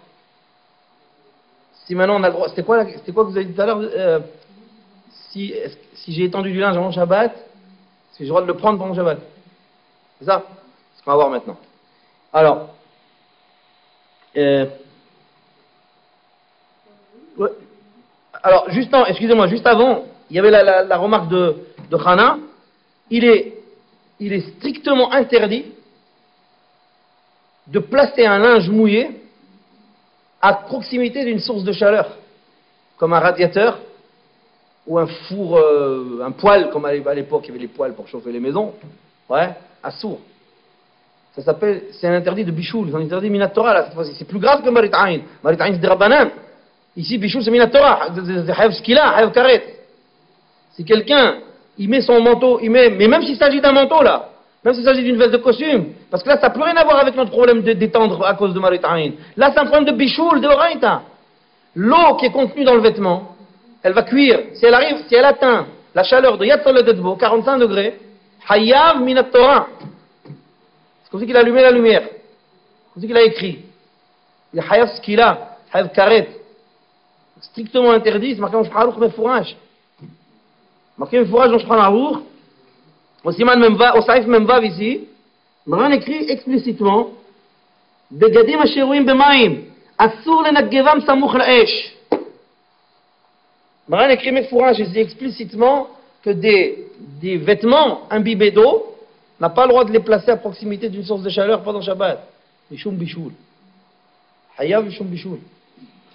Speaker 2: Si maintenant on a le droit. C'était quoi que vous avez dit tout à l'heure? Si j'ai étendu du linge avant Shabbat, est-ce que j'ai le droit de le prendre pendant Shabbat? C'est ça? C'est ce qu'on va voir maintenant. Alors. Ouais. Alors, excusez-moi, juste avant, il y avait la remarque de Hana. Il est strictement interdit de placer un linge mouillé à proximité d'une source de chaleur, comme un radiateur ou un four, un poêle, comme à l'époque il y avait les poêles pour chauffer les maisons, ouais, à sourd. C'est un interdit de bichoul, c'est un interdit minatora là cette fois-ci. C'est plus grave que Marita'in. Marita'in c'est des rabbanan. Ici bichoul c'est minatora, c'est haïv skila, haïv karet. Si quelqu'un, il met son manteau, mais même s'il s'agit d'un manteau là, même s'il s'agit d'une veste de costume, parce que là ça n'a plus rien à voir avec notre problème d'étendre à cause de Marita'in. Là c'est un problème de bichoul, de oraïta. L'eau qui est contenue dans le vêtement, elle va cuire. Si elle atteint la chaleur de Yad Soled Edbo, 45 degrés, hayav minatora. C'est comme si qu'il a allumé la lumière. C'est comme si qu'il a écrit. Il y a hayav skila, hayav karet. Strictement interdit, c'est marqué dans Shulchan Aruch Mefouraj. Marqué Mefouraj dans Shulchan Aruch. Au Saïf Memvav ici, Maran écrit explicitement Begadim asheruim b'mayim, asur lenaggevam samuch la'esh. Maran écrit Mefouraj ici explicitement que des vêtements imbibés d'eau, n'a pas le droit de les placer à proximité d'une source de chaleur pendant Shabbat. Mishum Bishoul. Hayav Mishum Bishoul.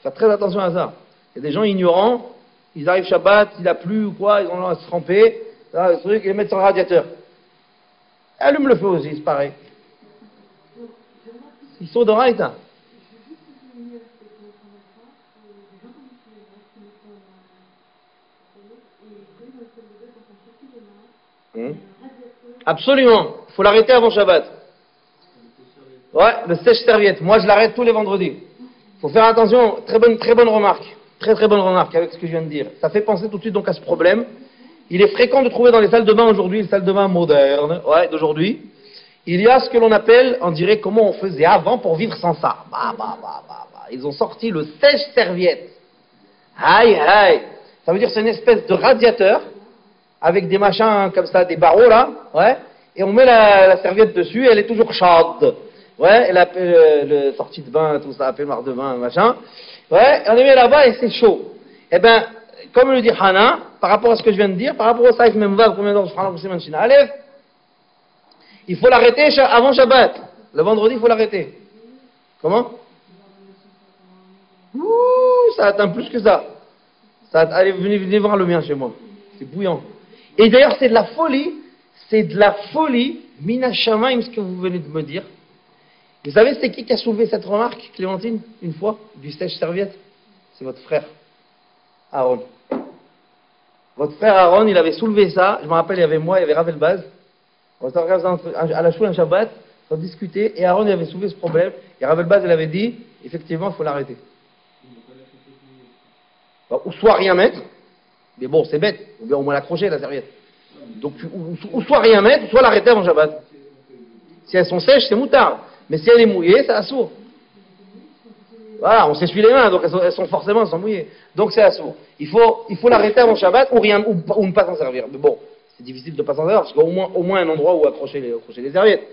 Speaker 2: Faites très attention à ça. Il y a des gens ignorants, ils arrivent Shabbat, il a plu ou quoi, ils ont l'air à se tremper, là, le truc, et les mettre sur le radiateur. Allume le feu aussi, c'est pareil. Ils sont dans Raïta. Absolument, il faut l'arrêter avant Shabbat. Ouais, le sèche-serviette. Moi, je l'arrête tous les vendredis. Il faut faire attention. Très bonne remarque. Très bonne remarque avec ce que je viens de dire. Ça fait penser tout de suite donc à ce problème. Il est fréquent de trouver dans les salles de bain aujourd'hui, les salles de bain modernes, ouais, d'aujourd'hui, il y a ce que l'on appelle, on dirait comment on faisait avant pour vivre sans ça. Ils ont sorti le sèche-serviette. Aïe. Ça veut dire que c'est une espèce de radiateur avec des machins comme ça, des barreaux là, ouais, et on met la serviette dessus, elle est toujours chaude. Ouais, elle a le sortie de bain, tout ça, peignoir de bain, machin. Ouais, on les met là-bas et c'est chaud. Eh ben, comme le dit Hana, par rapport à ce que je viens de dire, par rapport au Saïf Memvav, comme dans le Aleph, il faut l'arrêter avant Shabbat. Le vendredi, il faut l'arrêter. Comment? Ouh, ça atteint plus que ça. Allez, venez voir le mien chez moi. C'est bouillant. Et d'ailleurs, c'est de la folie, Mina Shamaim, ce que vous venez de me dire. Vous savez, c'est qui a soulevé cette remarque, Clémentine, une fois, du sèche-serviette? C'est votre frère, Aaron. Votre frère Aaron, il avait soulevé ça. Je me rappelle, il y avait moi, il y avait Ravel Baz. On s'est regardé à la choule un Shabbat, on discutait, et Aaron il avait soulevé ce problème. Et Ravel Baz, il avait dit, effectivement, il faut l'arrêter. Ou soit rien mettre, mais bon, c'est bête, ou bien au moins l'accrocher, la serviette. Donc, ou soit rien mettre, ou soit l'arrêter avant Shabbat. Si elles sont sèches, c'est moutard. Mais si elle est mouillée, c'est assourd. Voilà, on s'essuie les mains, donc elles sont mouillées. Donc c'est assourd. Il faut l'arrêter avant Shabbat ou ne pas s'en servir. Mais bon, c'est difficile de ne pas s'en servir parce qu'il y a au moins un endroit où accrocher les serviettes.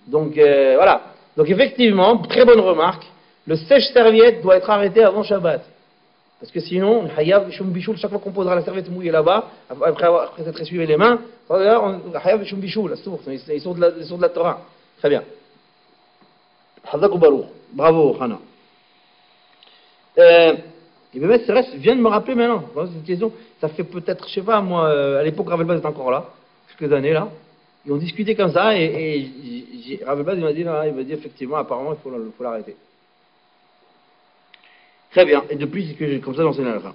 Speaker 2: Donc voilà. Donc effectivement, très bonne remarque, le sèche-serviette doit être arrêté avant Shabbat. Parce que sinon, Hayav Shum Bichoul, chaque fois qu'on posera la serviette mouillée là-bas, après s'être essuyé les mains, Hayav Shum Bichoul, ils sont de la Torah. Très bien. Bravo, Hana. Et bien, c'est vrai, je viens de me rappeler maintenant. C'est une question. Ça fait peut-être, je sais pas, moi, à l'époque, Ravel Baz était encore là, quelques années là. Ils ont discuté comme ça et Rav Elbaz, il m'a dit effectivement, apparemment, il faut l'arrêter. Très bien. Et depuis, c'est que comme ça, j'enseigne à la fin.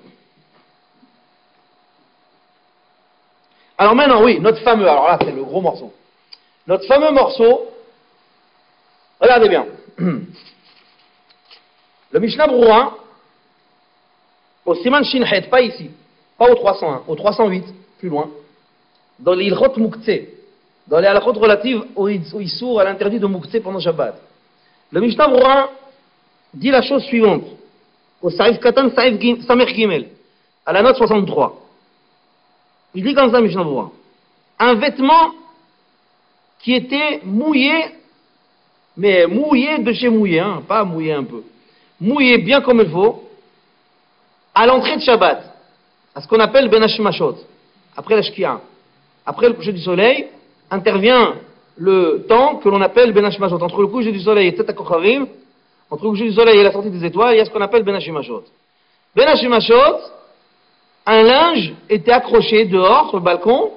Speaker 2: Alors maintenant, oui, notre fameux, alors là, c'est le gros morceau. Notre fameux morceau, regardez bien. Le Mishnah Berurah, au Siman Shin Het, pas ici, pas au 301, au 308, plus loin, dans les Ilchot Muktzeh, dans les halachot relatives au Issour, à l'interdit de Muktzeh pendant Shabbat. Le Mishnah Berurah dit la chose suivante, au Saïf Katan Samer Gimel, à la note 63. Il dit comme ça, Mishnah Berurah, un vêtement qui était mouillé, mais mouillé de chez mouillé, hein, pas mouillé un peu, mouillé bien comme il faut, à l'entrée de Shabbat, à ce qu'on appelle Ben Hashimashot, après la Shkia. Après le coucher du soleil, intervient le temps que l'on appelle Ben Hashimashot. Entre le coucher du soleil et Teta Kochavim, entre le coucher du soleil et la sortie des étoiles, il y a ce qu'on appelle Ben Hashimashot. Ben Hashimashot, un linge était accroché dehors sur le balcon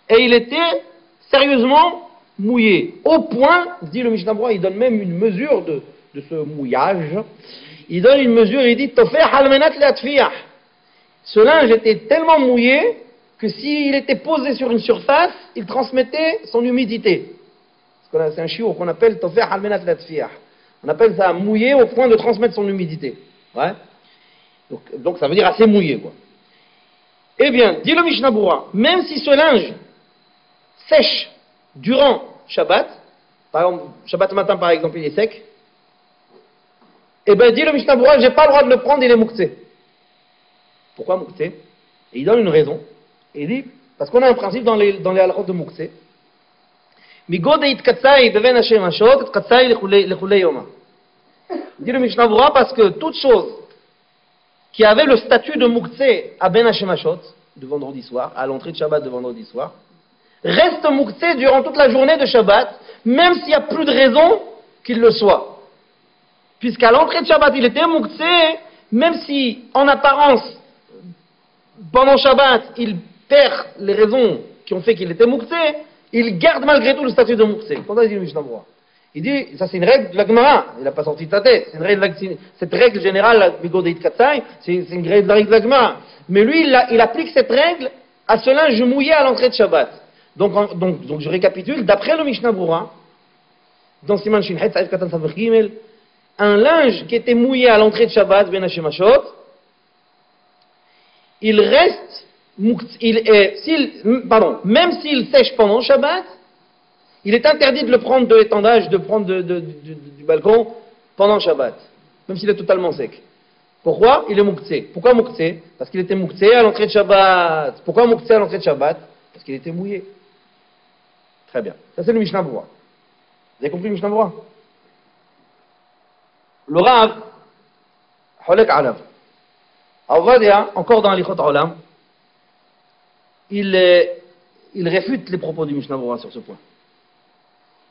Speaker 2: et il était sérieusement mouillé. Au point, dit le Mishnah Berurah, il donne même une mesure de ce mouillage. Il donne une mesure, il dit Tofeh halmenat leatfiah. Ce linge était tellement mouillé que s'il était posé sur une surface, il transmettait son humidité. C'est un chiour qu'on appelle Tofeh halmenat leatfiah. On appelle ça mouillé au point de transmettre son humidité. Ouais. Donc ça veut dire assez mouillé, quoi. Eh bien, dit le Mishnah Berurah, même si ce linge sèche durant Shabbat, par exemple, Shabbat matin par exemple, il est sec, eh bien, dit le Mishnah Berurah, j'ai pas le droit de le prendre, il est muktzeh. Pourquoi muktzeh? Et il donne une raison. Il dit, parce qu'on a un principe dans les halachot de muktzeh. Migod eit katsai beven Hashem hashot, katsai lechulei yoma. Dit le Mishnah Berurah, parce que toute chose qui avait le statut de muktzeh à ben Hashem hashot, de vendredi soir, à l'entrée de Shabbat de vendredi soir, reste muktzeh durant toute la journée de Shabbat, même s'il n'y a plus de raison qu'il le soit. Puisqu'à l'entrée de Shabbat, il était muktzeh, même si, en apparence, pendant Shabbat, il perd les raisons qui ont fait qu'il était muktzeh, il garde malgré tout le statut de muktzeh. Comme ça, dit le Mishnah Berurah. Il dit, ça c'est une règle de la Gemara, il n'a pas sorti de sa tête, c'est une règle, cette règle générale, Bigodeit Katsai, c'est une règle de la Gemara. Mais lui, il applique cette règle à ce linge mouillé à l'entrée de Shabbat. Donc je récapitule, d'après le Mishnah Berurah, dans Siman Shin Het, Saïf Katan Samer Gimel, un linge qui était mouillé à l'entrée de Shabbat, Ben Hashimashot, il reste, même s'il sèche pendant Shabbat, il est interdit de le prendre de l'étendage, de prendre du balcon pendant Shabbat, même s'il est totalement sec. Pourquoi? Il est muktzeh. Pourquoi muktzeh? Parce qu'il était muktzeh à l'entrée de Shabbat. Pourquoi muktzeh à l'entrée de Shabbat? Parce qu'il était mouillé. Très bien. Ça c'est le Mishnah Berurah. Vous avez compris le Mishnah Berurah? Le Rav, Holek Alav. Avadia, encore dans l'Ichot Olam, il réfute les propos du Mishnah Berurah sur ce point.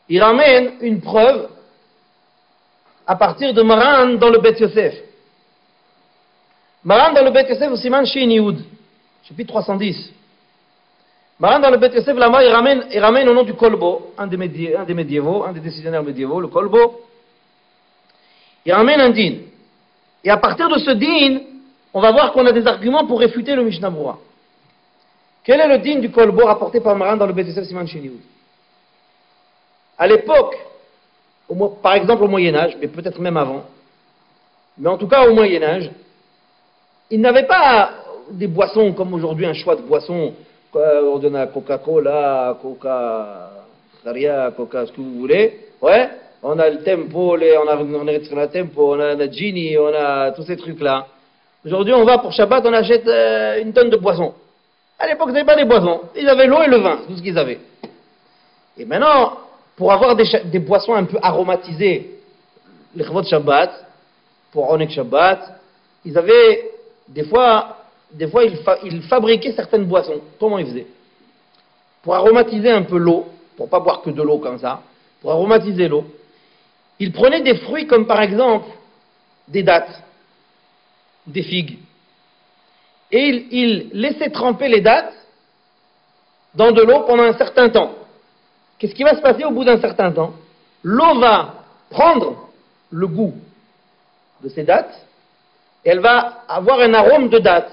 Speaker 2: Il ramène une preuve à partir de Maran dans le Bet Yosef. Maran dans le Bet Yosef au Siman Shin Yud, chapitre 310. Maran dans le Bet Yosef, là-bas, il ramène au nom du Kolbo, un des médiévaux, un des décisionnaires médiévaux, le Kolbo. Il ramène un din. Et à partir de ce din, on va voir qu'on a des arguments pour réfuter le Mishnah Berurah. Quel est le din du Kolbo rapporté par Maran dans le Bet Yosef Siman Shin Yud? À l'époque, par exemple au Moyen-Âge, mais peut-être même avant, mais en tout cas au Moyen-Âge, ils n'avaient pas des boissons comme aujourd'hui, un choix de boissons. On donne à Coca-Cola, Coca-Cola, Coca, ce que vous voulez. Ouais, on a le Tempo, on a le Tempo, on a la Gini, on a tous ces trucs-là. Aujourd'hui, on va pour Shabbat, on achète une tonne de boissons. À l'époque, ils n'avaient pas des boissons. Ils avaient l'eau et le vin, tout ce qu'ils avaient. Et maintenant, pour avoir des boissons un peu aromatisées, les Chevot Shabbat, pour Onek Shabbat, ils avaient, des fois ils fabriquaient certaines boissons. Comment ils faisaient? Pour aromatiser un peu l'eau, pour pas boire que de l'eau comme ça, pour aromatiser l'eau, ils prenaient des fruits comme par exemple des dattes, des figues, et ils laissaient tremper les dattes dans de l'eau pendant un certain temps. qu'est-ce qui va se passer au bout d'un certain temps? L'eau va prendre le goût de ces dattes et elle va avoir un arôme de dattes.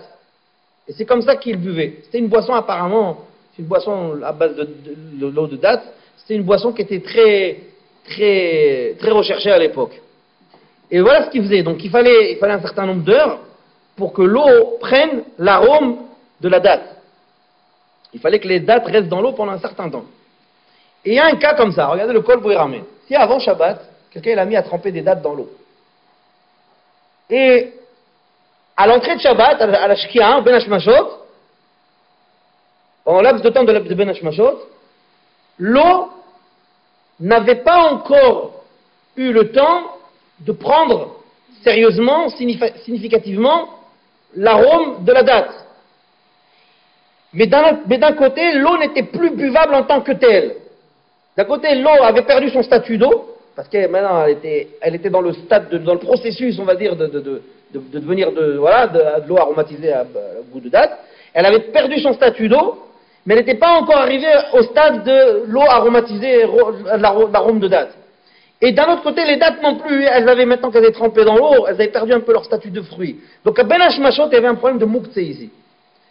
Speaker 2: Et c'est comme ça qu'il buvait. C'était une boisson apparemment, c'est une boisson à base de l'eau de dattes. C'était une boisson qui était très recherchée à l'époque. Et voilà ce qu'il faisait. Donc il fallait un certain nombre d'heures pour que l'eau prenne l'arôme de la date. Il fallait que les dattes restent dans l'eau pendant un certain temps. Et il y a un cas comme ça. Regardez le Kol Bouiramé. Si avant Shabbat, quelqu'un l'a mis à tremper des dattes dans l'eau. Et à l'entrée de Shabbat, à la Shkia, Ben Hashmashot, pendant laps de temps de Ben Hashmashot, l'eau n'avait pas encore eu le temps de prendre sérieusement, significativement, l'arôme de la date. Mais d'un côté, l'eau n'était plus buvable en tant que telle. D'un côté, l'eau avait perdu son statut d'eau, parce que maintenant elle était dans le stade, dans le processus, on va dire, de devenir de l'eau aromatisée à goût de date. Elle avait perdu son statut d'eau, mais elle n'était pas encore arrivée au stade de l'eau aromatisée, l'arôme de date. Et d'un autre côté, les dattes non plus, elles avaient, maintenant qu'elles étaient trempées dans l'eau, elles avaient perdu un peu leur statut de fruit. Donc à Ben Hashmashot, il y avait un problème de mouktsé ici.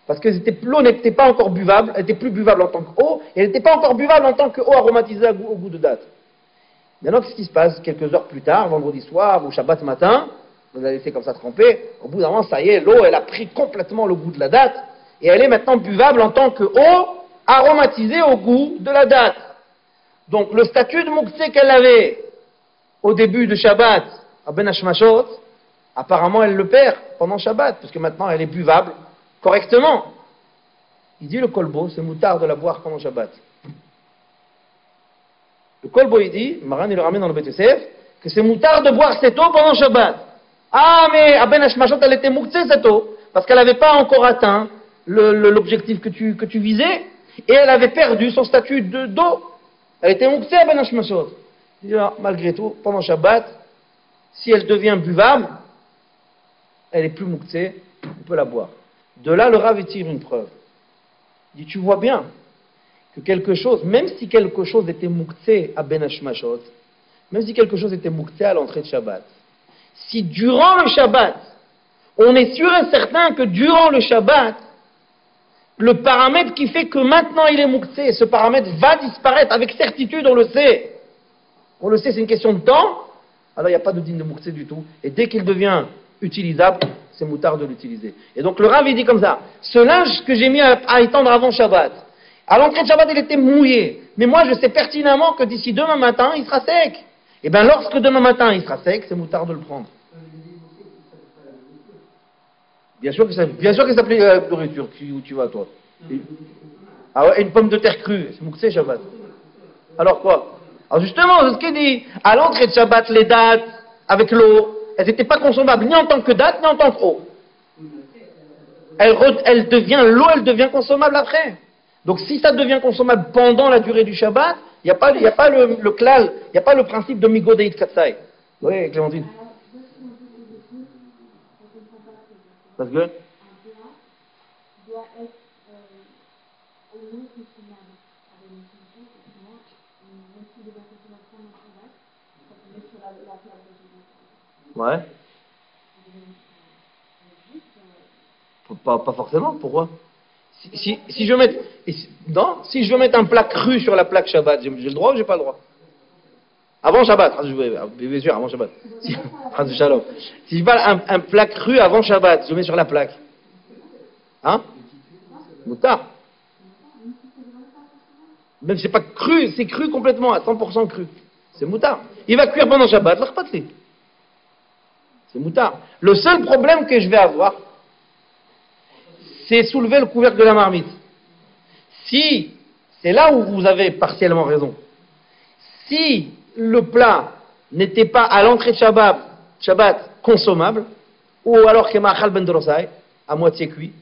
Speaker 2: Parce que l'eau n'était pas encore buvable, elle n'était plus buvable en tant qu'eau, et elle n'était pas encore buvable en tant qu'eau aromatisée au goût de date. Maintenant, qu'est-ce qui se passe? Quelques heures plus tard, vendredi soir ou Shabbat matin, vous la laissez comme ça tremper, au bout d'un moment, ça y est, l'eau, elle a pris complètement le goût de la date, et elle est maintenant buvable en tant qu'eau aromatisée au goût de la date. Donc le statut de mouktsé qu'elle avait au début de Shabbat à Ben Hashmashot, apparemment elle le perd pendant Shabbat, parce que maintenant elle est buvable correctement. Il dit le kolbo, c'est moutard de la boire pendant Shabbat. Le kolbo il dit, Maran il le ramène dans le Beth Yosef, que c'est moutard de boire cette eau pendant Shabbat. Ah mais à Ben Hashmashot elle était mouktsé cette eau, parce qu'elle n'avait pas encore atteint l'objectif que tu visais, et elle avait perdu son statut d'eau. Elle était mouktsé à Ben Hashmashot. Il dit, malgré tout, pendant Shabbat, si elle devient buvable, elle est plus mouktsé, on peut la boire. De là, le Rav tire une preuve. Il dit, tu vois bien que quelque chose, même si quelque chose était mouktsé à Ben Hashmashot, même si quelque chose était mouktsé à l'entrée de Shabbat, si durant le Shabbat, on est sûr et certain que durant le Shabbat, le paramètre qui fait que maintenant il est mouktsé, ce paramètre va disparaître avec certitude, on le sait. On le sait, c'est une question de temps, alors il n'y a pas de digne de mouktsé du tout. Et dès qu'il devient utilisable, c'est moutard de l'utiliser. Et donc le Rav il dit comme ça, ce linge que j'ai mis à étendre avant Shabbat, à l'entrée de Shabbat il était mouillé, mais moi je sais pertinemment que d'ici demain matin il sera sec. Et bien lorsque demain matin il sera sec, c'est moutard de le prendre. Bien sûr que ça s'appelle la nourriture, où tu vas toi. Ah ouais, une pomme de terre crue, c'est mouktsé Shabbat. Alors quoi? Alors justement, c'est ce qu'il dit, à l'entrée de Shabbat, les dattes, avec l'eau, elles n'étaient pas consommables, ni en tant que date, ni en tant qu'eau. L'eau, elle devient consommable après. Donc si ça devient consommable pendant la durée du Shabbat, il n'y a pas le klal, il n'y a pas le principe de migodeit katsai. Oui, Clémentine. Parce que ouais. Pas forcément, pourquoi? Si je veux mettre, si je veux mettre un plat cru sur la plaque Shabbat, j'ai le droit ou j'ai pas le droit? Avant Shabbat, bien sûr, avant Shabbat. Si je parle un plat cru avant Shabbat, je le mets sur la plaque. Hein? Moutard. Même c'est pas cru, c'est cru complètement, à 100% cru. C'est moutard. Il va cuire pendant Shabbat, c'est moutard. Le seul problème que je vais avoir, c'est soulever le couvercle de la marmite. Si, c'est là où vous avez partiellement raison. Si le plat n'était pas à l'entrée de Shabbat consommable, ou alors qu'il ma'achal ben drosai, à moitié cuit,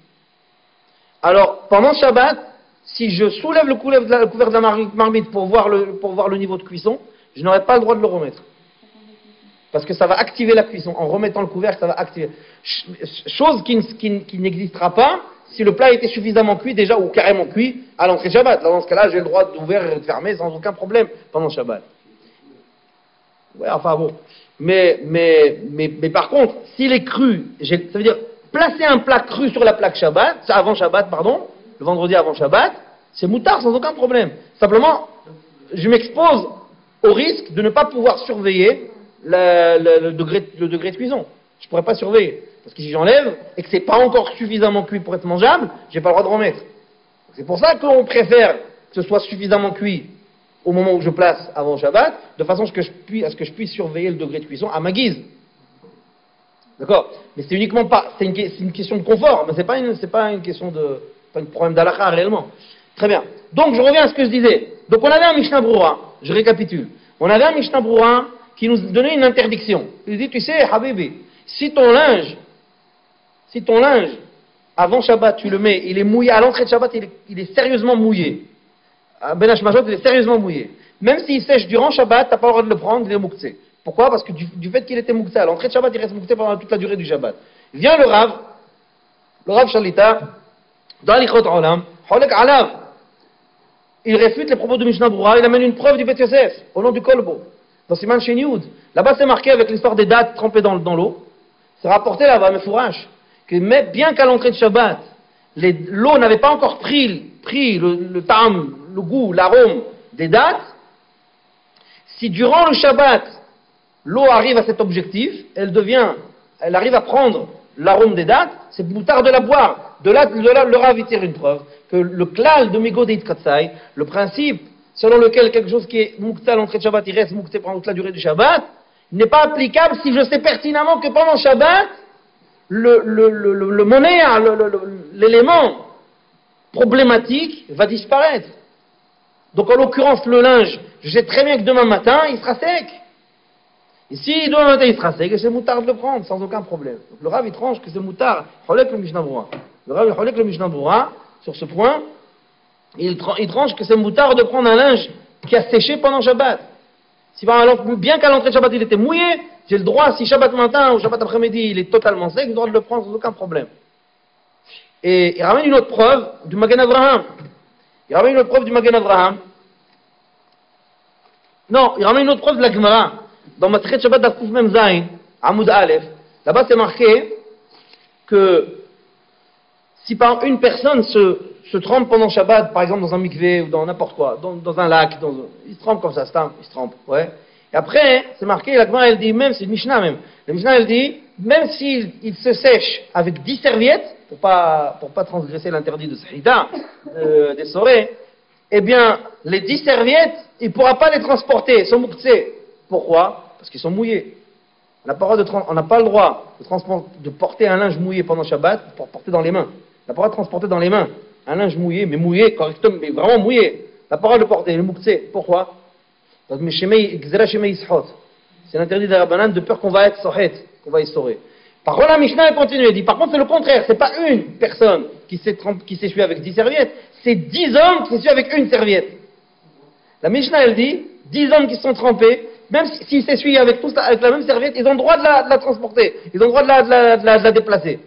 Speaker 2: alors pendant Shabbat, si je soulève le couvercle de la marmite pour voir le niveau de cuisson, je n'aurai pas le droit de le remettre. Parce que ça va activer la cuisson. En remettant le couvercle, ça va activer. Chose qui n'existera pas si le plat était suffisamment cuit déjà, ou carrément cuit, à l'entrée de Shabbat. Là, dans ce cas-là, j'ai le droit d'ouvrir et de fermer sans aucun problème pendant Shabbat. Ouais, enfin bon. Mais par contre, s'il est cru, ça veut dire placer un plat cru sur la plaque Shabbat, avant Shabbat, pardon, le vendredi avant Shabbat, c'est moutard sans aucun problème. Simplement, je m'expose au risque de ne pas pouvoir surveiller le degré de cuisson. Je ne pourrais pas surveiller. Parce que si j'enlève et que c'est pas encore suffisamment cuit pour être mangeable, j'ai pas le droit de remettre. C'est pour ça qu'on préfère que ce soit suffisamment cuit au moment où je place avant Shabbat, de façon à ce que je puisse surveiller le degré de cuisson à ma guise. D'accord? Mais c'est uniquement pas, c'est une question de confort, mais c'est pas une question de, pas un problème d'halakha réellement. Très bien. Donc je reviens à ce que je disais. Donc on avait un Mishnah Broura, je récapitule. On avait un Mishnah Broura qui nous donnait une interdiction. Il dit, tu sais, Habibi, si ton linge, avant Shabbat, tu le mets, il est mouillé, à l'entrée de Shabbat, il est sérieusement mouillé. Ben Hashmashot, il est sérieusement mouillé. Même s'il sèche durant Shabbat, tu n'as pas le droit de le prendre, il est mouktsé. Pourquoi? Parce que du fait qu'il était mouktsé, à l'entrée de Shabbat, il reste mouktsé pendant toute la durée du Shabbat. Vient le Rav Shalita, dans l'Ikhot Olam, Holek Alav. Il réfute les propos de Mishnah Broura, il amène une preuve du Bet Yosef, au nom du Kolbo, dans Siman Shin Yud. Là-bas, c'est marqué avec l'histoire des dattes trempées dans l'eau. C'est rapporté là-bas, mais fourrache, que bien qu'à l'entrée de Shabbat, l'eau n'avait pas encore pris le tam, le goût, l'arôme des dattes, si durant le Shabbat, l'eau arrive à cet objectif, elle arrive à prendre l'arôme des dattes, c'est moutard de la boire. De là, le Rav tire une preuve que le klal de Migo Deit Katsai, le principe selon lequel quelque chose qui est moukta à l'entrée de Shabbat, il reste moukté pendant toute la durée du Shabbat, n'est pas applicable si je sais pertinemment que pendant Shabbat, le monéa, l'élément problématique va disparaître. Donc en l'occurrence, le linge, je sais très bien que demain matin, il sera sec. Et si demain matin il sera sec, c'est moutard de le prendre, sans aucun problème. Donc, le Rav, il tranche que c'est moutard. Cholek le Mishnah Broura. Le Rav, il cholek le Mishnah Broura, sur ce point, il tranche que c'est moutard de prendre un linge qui a séché pendant Shabbat. Si bien qu'à l'entrée de Shabbat il était mouillé, j'ai le droit, si Shabbat matin ou Shabbat après-midi il est totalement sec, j'ai le droit de le prendre sans aucun problème. Et il ramène une autre preuve du Magen Avraham. Il ramène une autre preuve du Magen Avraham. Non, il ramène une autre preuve de la Gemara. Dans Masechet Shabbat d'Afkuf Mem Zayin, Amoud Aleph, là-bas c'est marqué que si par une personne se trempe pendant Shabbat, par exemple dans un mikvé ou dans n'importe quoi, dans un lac, il se trempe comme ça, il se trempe, ouais. Et après, c'est marqué, la Gemara elle dit, même, c'est le Mishnah même, la Mishnah elle dit, même s'il se sèche avec 10 serviettes, pour pas transgresser l'interdit de Sahida, des sorés, eh bien, les 10 serviettes, il ne pourra pas les transporter, ils sont mouktsé. Pourquoi? Parce qu'ils sont mouillés. On n'a pas le droit de porter un linge mouillé pendant Shabbat pour porter dans les mains. On n'a pas le droit de transporter dans les mains un linge mouillé, mais mouillé correctement, mais vraiment mouillé. On n'a pas le droit de le porter, le mouktsé. Pourquoi? Parce que c'est l'interdit de la Rabbanan de peur qu'on va être sohet, qu'on va essorer. Par contre, la Mishnah continue, elle dit, par contre, c'est le contraire. C'est pas une personne qui s'essuie avec 10 serviettes, c'est 10 hommes qui s'essuient avec une serviette. La Mishnah, elle dit, 10 hommes qui sont trempés, même s'ils s'essuient avec la même serviette, ils ont le droit de la transporter. Ils ont le droit de la déplacer.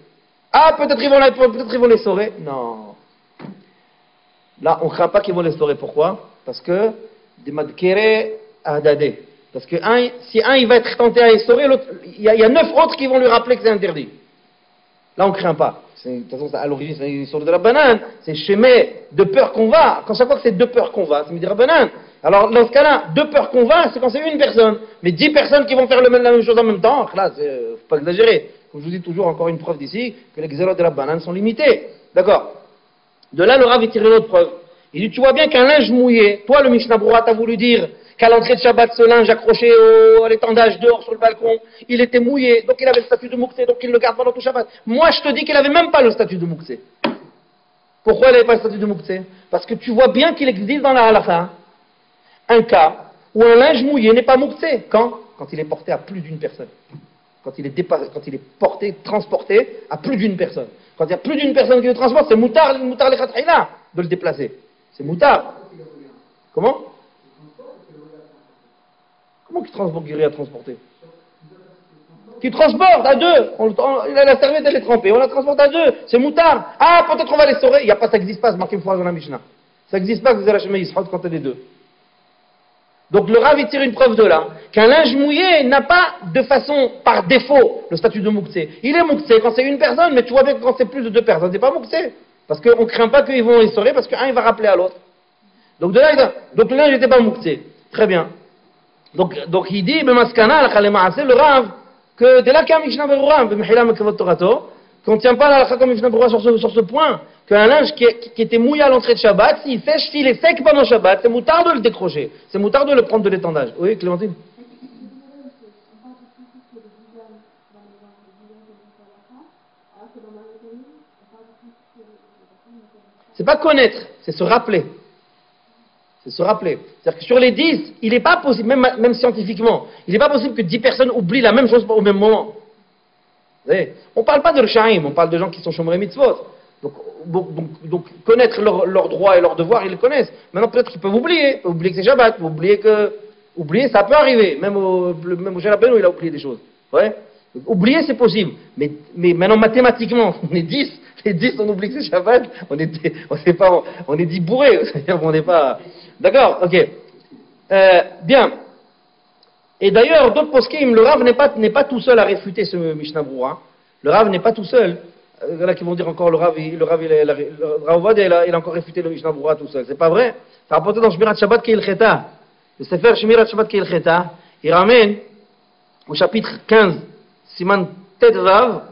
Speaker 2: Ah, peut-être ils vont les saurer. Non. Là, on ne craint pas qu'ils vont les saurer. Pourquoi? Parce que, des madkere adadé. Parce que si un il va être tenté à essorer, l'autre, il y a 9 autres qui vont lui rappeler que c'est interdit. Là, on ne craint pas. De toute façon, à l'origine, c'est une histoire de la banane. C'est chémé, de peur qu'on va. Quand chaque fois que c'est de peur qu'on va, c'est me dire banane. Alors, dans ce cas-là, de peur qu'on va, c'est quand c'est une personne. Mais 10 personnes qui vont faire la même chose en même temps, là, faut pas exagérer. Comme je vous dis toujours, encore une preuve d'ici, que les xérotes de la banane sont limités. D'accord? De là, le Rav est tiré une autre preuve. Il dit, tu vois bien qu'un linge mouillé, toi, le Mishnah Broura, t'as voulu dire qu'à l'entrée de Shabbat, ce linge accroché à l'étendage dehors sur le balcon, il était mouillé, donc il avait le statut de mouktsé, donc il le garde pendant tout Shabbat. Moi, je te dis qu'il n'avait même pas le statut de mouktsé. Pourquoi il n'avait pas le statut de mouktsé? Parce que tu vois bien qu'il existe dans la halakha un cas où un linge mouillé n'est pas mouktsé. Quand il est porté à plus d'une personne. Quand il est porté, transporté à plus d'une personne. Quand il y a plus d'une personne qui le transporte, c'est moutard les khatraïla de le déplacer. C'est moutard. Comment? Comment qu'il transporte à transporter? tu transportes à deux. La serviette, elle est trempée. On la transporte à deux. C'est moutard. Ah, peut-être on va l'essorer. Il n'y a pas, ça n'existe pas, c'est marqué une fois dans la Mishnah. Ça n'existe pas que vous allez acheter Yisraël quand elle est deux. Donc le Rav, il tire une preuve de là. Qu'un linge mouillé n'a pas de façon, par défaut, le statut de Mouktsé. Il est Mouktsé quand c'est une personne, mais tu vois bien que quand c'est plus de deux personnes, c'est pas Mouktsé. Parce qu'on ne craint pas qu'ils vont essorer, parce qu'un, il va rappeler à l'autre. Donc de là, donc le linge n'était pas Mouktsé. Très bien. Donc il dit, le Rav, que dès là qu'il y a Mishnah Berurah, qu'on ne tient pas la halakha comme Mishnah Berurah sur ce point, qu'un linge qui était mouillé à l'entrée de Shabbat, s'il sèche, s'il est sec pendant Shabbat, c'est moutard de le décrocher. C'est moutard de le prendre de l'étendage. Oui, Clémentine? C'est pas connaître, c'est se rappeler. C'est se rappeler. C'est-à-dire que sur les 10, il n'est pas possible, même scientifiquement, il n'est pas possible que 10 personnes oublient la même chose au même moment. Vous voyez, on ne parle pas de Rishaïm, on parle de gens qui sont Shomrei Mitzvot. Donc connaître leurs droits et leurs devoirs, ils le connaissent. Maintenant, peut-être qu'ils peuvent oublier que c'est Shabbat, oublier, ça peut arriver. Même au Jalabeno, il a oublié des choses. Ouais. Oublier, c'est possible. Mais maintenant, mathématiquement, on est 10. Les 10, on oublie que c'est Shabbat, on est 10 bourrés. C'est-à-dire qu'on n'est pas... D'accord, ok. Bien. Et d'ailleurs, d'autres poskim, le Rav n'est pas tout seul à réfuter ce Mishnah Berurah. Le Rav n'est pas tout seul. Il y en a qui vont dire encore le Rav il a encore réfuté le Mishnah Berurah tout seul. C'est pas vrai. C'est rapporté dans Shmirat Shabbat Keil Cheta. Le Sefer Shmirat Shabbat Keil Cheta, il ramène au chapitre 15, Siman Tetvav,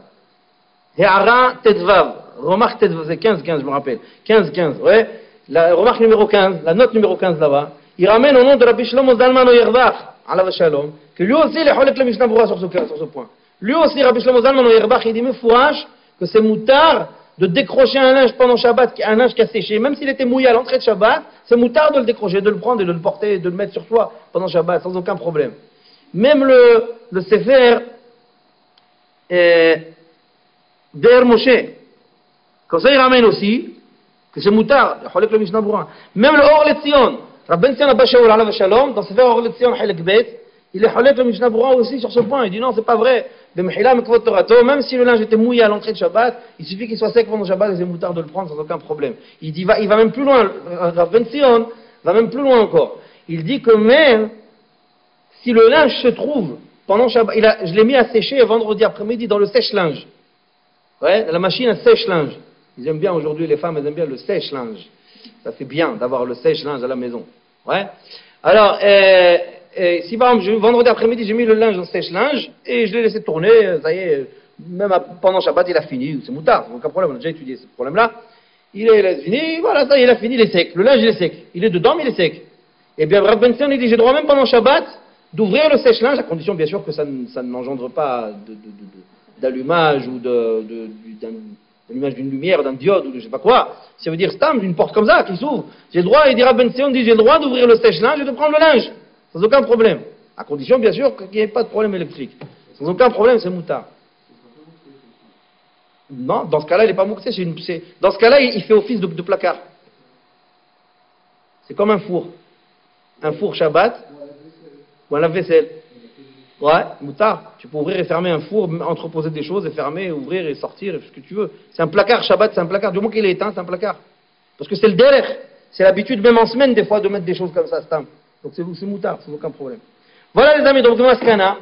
Speaker 2: He'ara Tetvav. Remarque Tetvav, c'est 15, je me rappelle. 15, ouais. La remarque numéro 15, la note numéro 15 là-bas, il ramène au nom de Rabbi Shlomo Zalman Oyervach, alav shalom, que lui aussi il est cholek le Mishnah Berurah sur ce point. Lui aussi, Rabbi Shlomo Zalman Oyervach, il dit mefourash que c'est moutard de décrocher un linge pendant Shabbat, un linge qui a séché, même s'il était mouillé à l'entrée de Shabbat, c'est moutard de le décrocher, de le prendre et de le porter, de le mettre sur soi pendant Shabbat, sans aucun problème. Même le Sefer Der Moshe, comme ça il ramène aussi que c'est moutard, le Mishnah Berurah. Même le Or Letzion, Rabben Tzion Abba Shaul alav shalom, dans Sefer Or Letzion Halek Bet, il est cholek le Mishnah Berurah aussi sur ce point. Il dit non, c'est pas vrai. Même si le linge était mouillé à l'entrée de Shabbat, il suffit qu'il soit sec pendant Shabbat et c'est moutard de le prendre sans aucun problème. Il dit, il va même plus loin. Rabben Tzion va même plus loin encore. Il dit que même si le linge se trouve pendant Shabbat, je l'ai mis à sécher vendredi après-midi dans le sèche-linge. Ouais, la machine à sèche-linge. Ils aiment bien aujourd'hui, les femmes, elles aiment bien le sèche-linge. Ça fait bien d'avoir le sèche-linge à la maison. Ouais. Alors, si par exemple, vendredi après-midi, j'ai mis le linge dans le sèche-linge et je l'ai laissé tourner, ça y est, même pendant Shabbat, il a fini, c'est moutard, aucun problème, on a déjà étudié ce problème-là. Il a fini, voilà, ça y est, il a fini, il est sec. Le linge, il est sec. Il est dedans, mais il est sec. Et bien, Rav Ben Tzion, il dit, j'ai droit même pendant Shabbat d'ouvrir le sèche-linge, à condition, bien sûr, que ça n'engendre pas d'allumage ou d'allumage d'une lumière, d'un diode ou de je sais pas quoi. Ça veut dire stam, d'une porte comme ça qui s'ouvre. J'ai le droit, il dit Rav Ben Tzion, dit j'ai le droit d'ouvrir le sèche-linge et de prendre le linge. Sans aucun problème. À condition, bien sûr, qu'il n'y ait pas de problème électrique. Sans aucun problème, c'est moutard. Non, dans ce cas-là, il n'est pas mouktsé. Dans ce cas-là, il fait office de placard. C'est comme un four. Un four Shabbat ou un lave-vaisselle. Ouais, moutard. Tu peux ouvrir et fermer un four, entreposer des choses et fermer, ouvrir et sortir, et ce que tu veux. C'est un placard Shabbat, c'est un placard. Du moment qu'il est éteint, c'est un placard. Parce que c'est le derech. C'est l'habitude, même en semaine, des fois, de mettre des choses comme ça, stam. Donc c'est moutard, sans aucun problème. Voilà les amis, donc dans Maskana,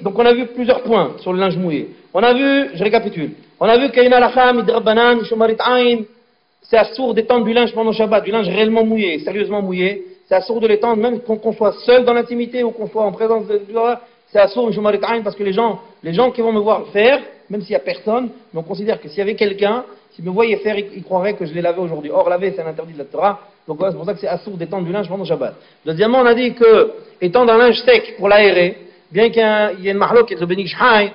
Speaker 2: donc on a vu plusieurs points sur le linge mouillé. On a vu, je récapitule, on a vu qu'il y a une halakha, midrabanan, shomarit ayn, c'est assourd d'étendre du linge pendant Shabbat, du linge réellement mouillé, sérieusement mouillé, c'est assourd de l'étendre, même qu'on soit seul dans l'intimité ou qu'on soit en présence de Dieu, c'est assourd, shomarit ayn, parce que les gens qui vont me voir faire, même s'il n'y a personne, mais on considère que s'il y avait quelqu'un, s'il me voyait faire, il croirait que je l'ai lavé aujourd'hui. Or, laver, c'est un interdit de la Torah. Donc voilà, c'est pour ça que c'est assourd d'étendre du linge pendant Shabbat. Deuxièmement, on a dit que étendre un linge sec pour l'aérer, bien qu'il y ait une mahlok qui est le Ben Ish Hai,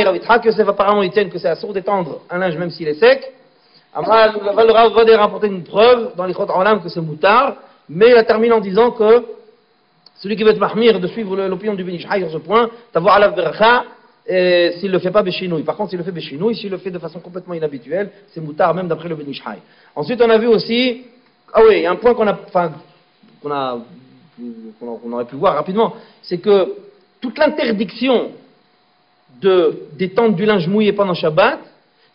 Speaker 2: Rav Yitzhak Yosef, apparemment, ils tiennent que c'est assourd d'étendre un linge même s'il est sec. Amra, le Rav va rapporter une preuve dans les Chot Olam que c'est moutard, mais il a terminé en disant que celui qui veut être mahmir de suivre l'opinion du Ben Ish Hai sur ce point, d'avoir alav beracha, s'il ne le fait pas béchinouille. Par contre, s'il le fait béchinouille, s'il le fait de façon complètement inhabituelle, c'est moutard même d'après le Ben Ish Hai. Ensuite, on a vu aussi, il y a un point qu'on aurait pu voir rapidement, c'est que toute l'interdiction d'étendre du linge mouillé pendant Shabbat,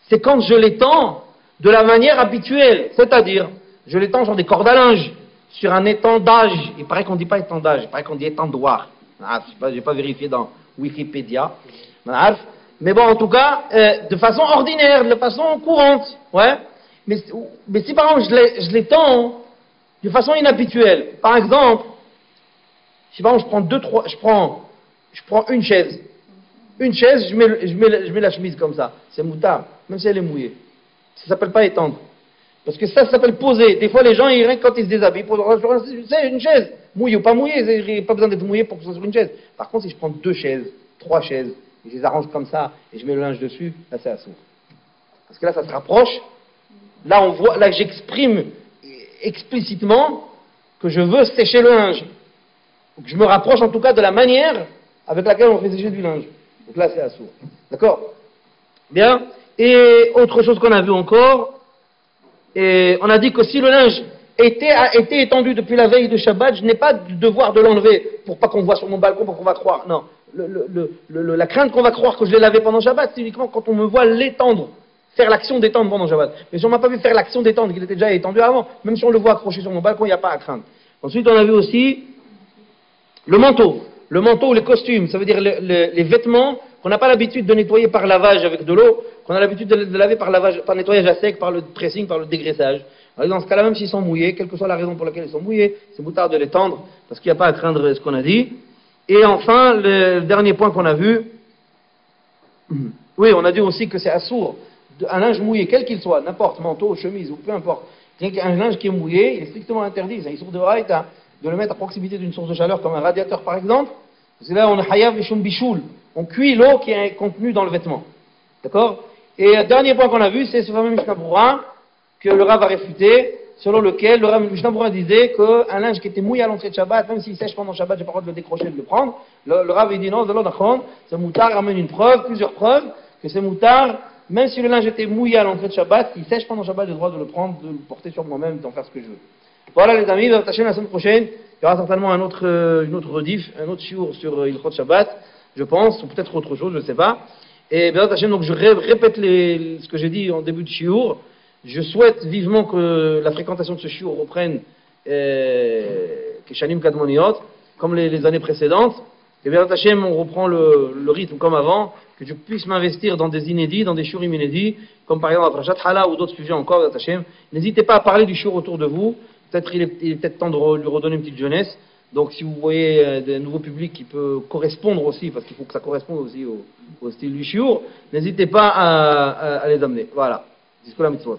Speaker 2: c'est quand je l'étends de la manière habituelle, c'est-à-dire, je l'étends sur des cordes à linge, sur un étendage. Il paraît qu'on ne dit pas étendage, il paraît qu'on dit étendoir. Je n'ai pas vérifié dans Wikipédia. Mais bon, en tout cas, de façon ordinaire, de façon courante. Ouais. Mais si par exemple je l'étends de façon inhabituelle, par exemple, si par exemple je prends une chaise. Une chaise, je mets la chemise comme ça. C'est moutard, même si elle est mouillée. Ça ne s'appelle pas étendre. Parce que ça s'appelle poser. Des fois, les gens, quand ils se déshabillent, c'est une chaise. Mouillée ou pas mouillée, il n'y a pas besoin d'être mouillé pour que ce soit une chaise. Par contre, si je prends 2 chaises, 3 chaises, et je les arrange comme ça, et je mets le linge dessus, là, c'est assourd. Parce que là, ça se rapproche. Là, on voit, là, j'exprime explicitement que je veux sécher le linge. Donc, je me rapproche en tout cas de la manière avec laquelle on fait sécher du linge. Donc là, c'est assourd. D'accord? Bien. Et autre chose qu'on a vu encore, et on a dit que si le linge a été étendu depuis la veille de Shabbat, je n'ai pas de devoir de l'enlever pour pas qu'on voit sur mon balcon, pour qu'on va croire. Non. La crainte qu'on va croire que je l'ai lavé pendant Shabbat, c'est uniquement quand on me voit l'étendre, faire l'action d'étendre pendant Shabbat. Mais si on m'a pas vu faire l'action d'étendre, qu'il était déjà étendu avant, même si on le voit accroché sur mon balcon, il n'y a pas à craindre. Ensuite, on a vu aussi le manteau. Le manteau ou les costumes, ça veut dire les vêtements qu'on n'a pas l'habitude de nettoyer par lavage avec de l'eau, qu'on a l'habitude de laver par nettoyage à sec, par le pressing, par le dégraissage. Alors dans ce cas-là, même s'ils sont mouillés, quelle que soit la raison pour laquelle ils sont mouillés, c'est moutard de les tendre, parce qu'il n'y a pas à craindre ce qu'on a dit. Et enfin, le dernier point qu'on a vu, oui, on a dit aussi que c'est assourd, un linge mouillé, quel qu'il soit, n'importe, manteau, chemise, ou peu importe, un linge qui est mouillé, il est strictement interdit, c'est issour de raïta, de le mettre à proximité d'une source de chaleur comme un radiateur par exemple, parce que là on a hayav vishum bichoul, on cuit l'eau qui est contenue dans le vêtement. D'accord? Et le dernier point qu'on a vu, c'est ce fameux Mishnah Berurah que le Rav a réfuté, selon lequel le Mishnah Berurah disait qu'un linge qui était mouillé à l'entrée de Shabbat, même s'il sèche pendant Shabbat, j'ai pas le droit de le décrocher et de le prendre. Le Rav il dit non, de l'ordre d'Achron, c'est moutard, ramène une preuve, plusieurs preuves, que c'est moutard, même si le linge était mouillé à l'entrée de Shabbat, s'il sèche pendant Shabbat, j'ai le droit de le prendre, de le porter sur moi-même, d'en faire ce que je veux. Voilà les amis, la semaine prochaine, il y aura certainement une autre rediff, un autre shiur sur Ilchot Shabbat, je pense, ou peut-être autre chose, je ne sais pas. Et bien, donc je répète ce que j'ai dit en début de shiur. Je souhaite vivement que la fréquentation de ce shiur reprenne Keshanim Kadmoniot, comme les années précédentes. Et bien, Hashem, on reprend le rythme comme avant, que je puisse m'investir dans des inédits, dans des shiurim inédits, comme par exemple Parashat Hala ou d'autres sujets encore, Hashem. N'hésitez pas à parler du shiur autour de vous. Peut-être il est peut-être temps de lui redonner une petite jeunesse. Donc si vous voyez des nouveaux publics qui peuvent correspondre aussi, parce qu'il faut que ça corresponde aussi au style du shiur, n'hésitez pas à les amener. Voilà. Jusqu'à la mitzvot.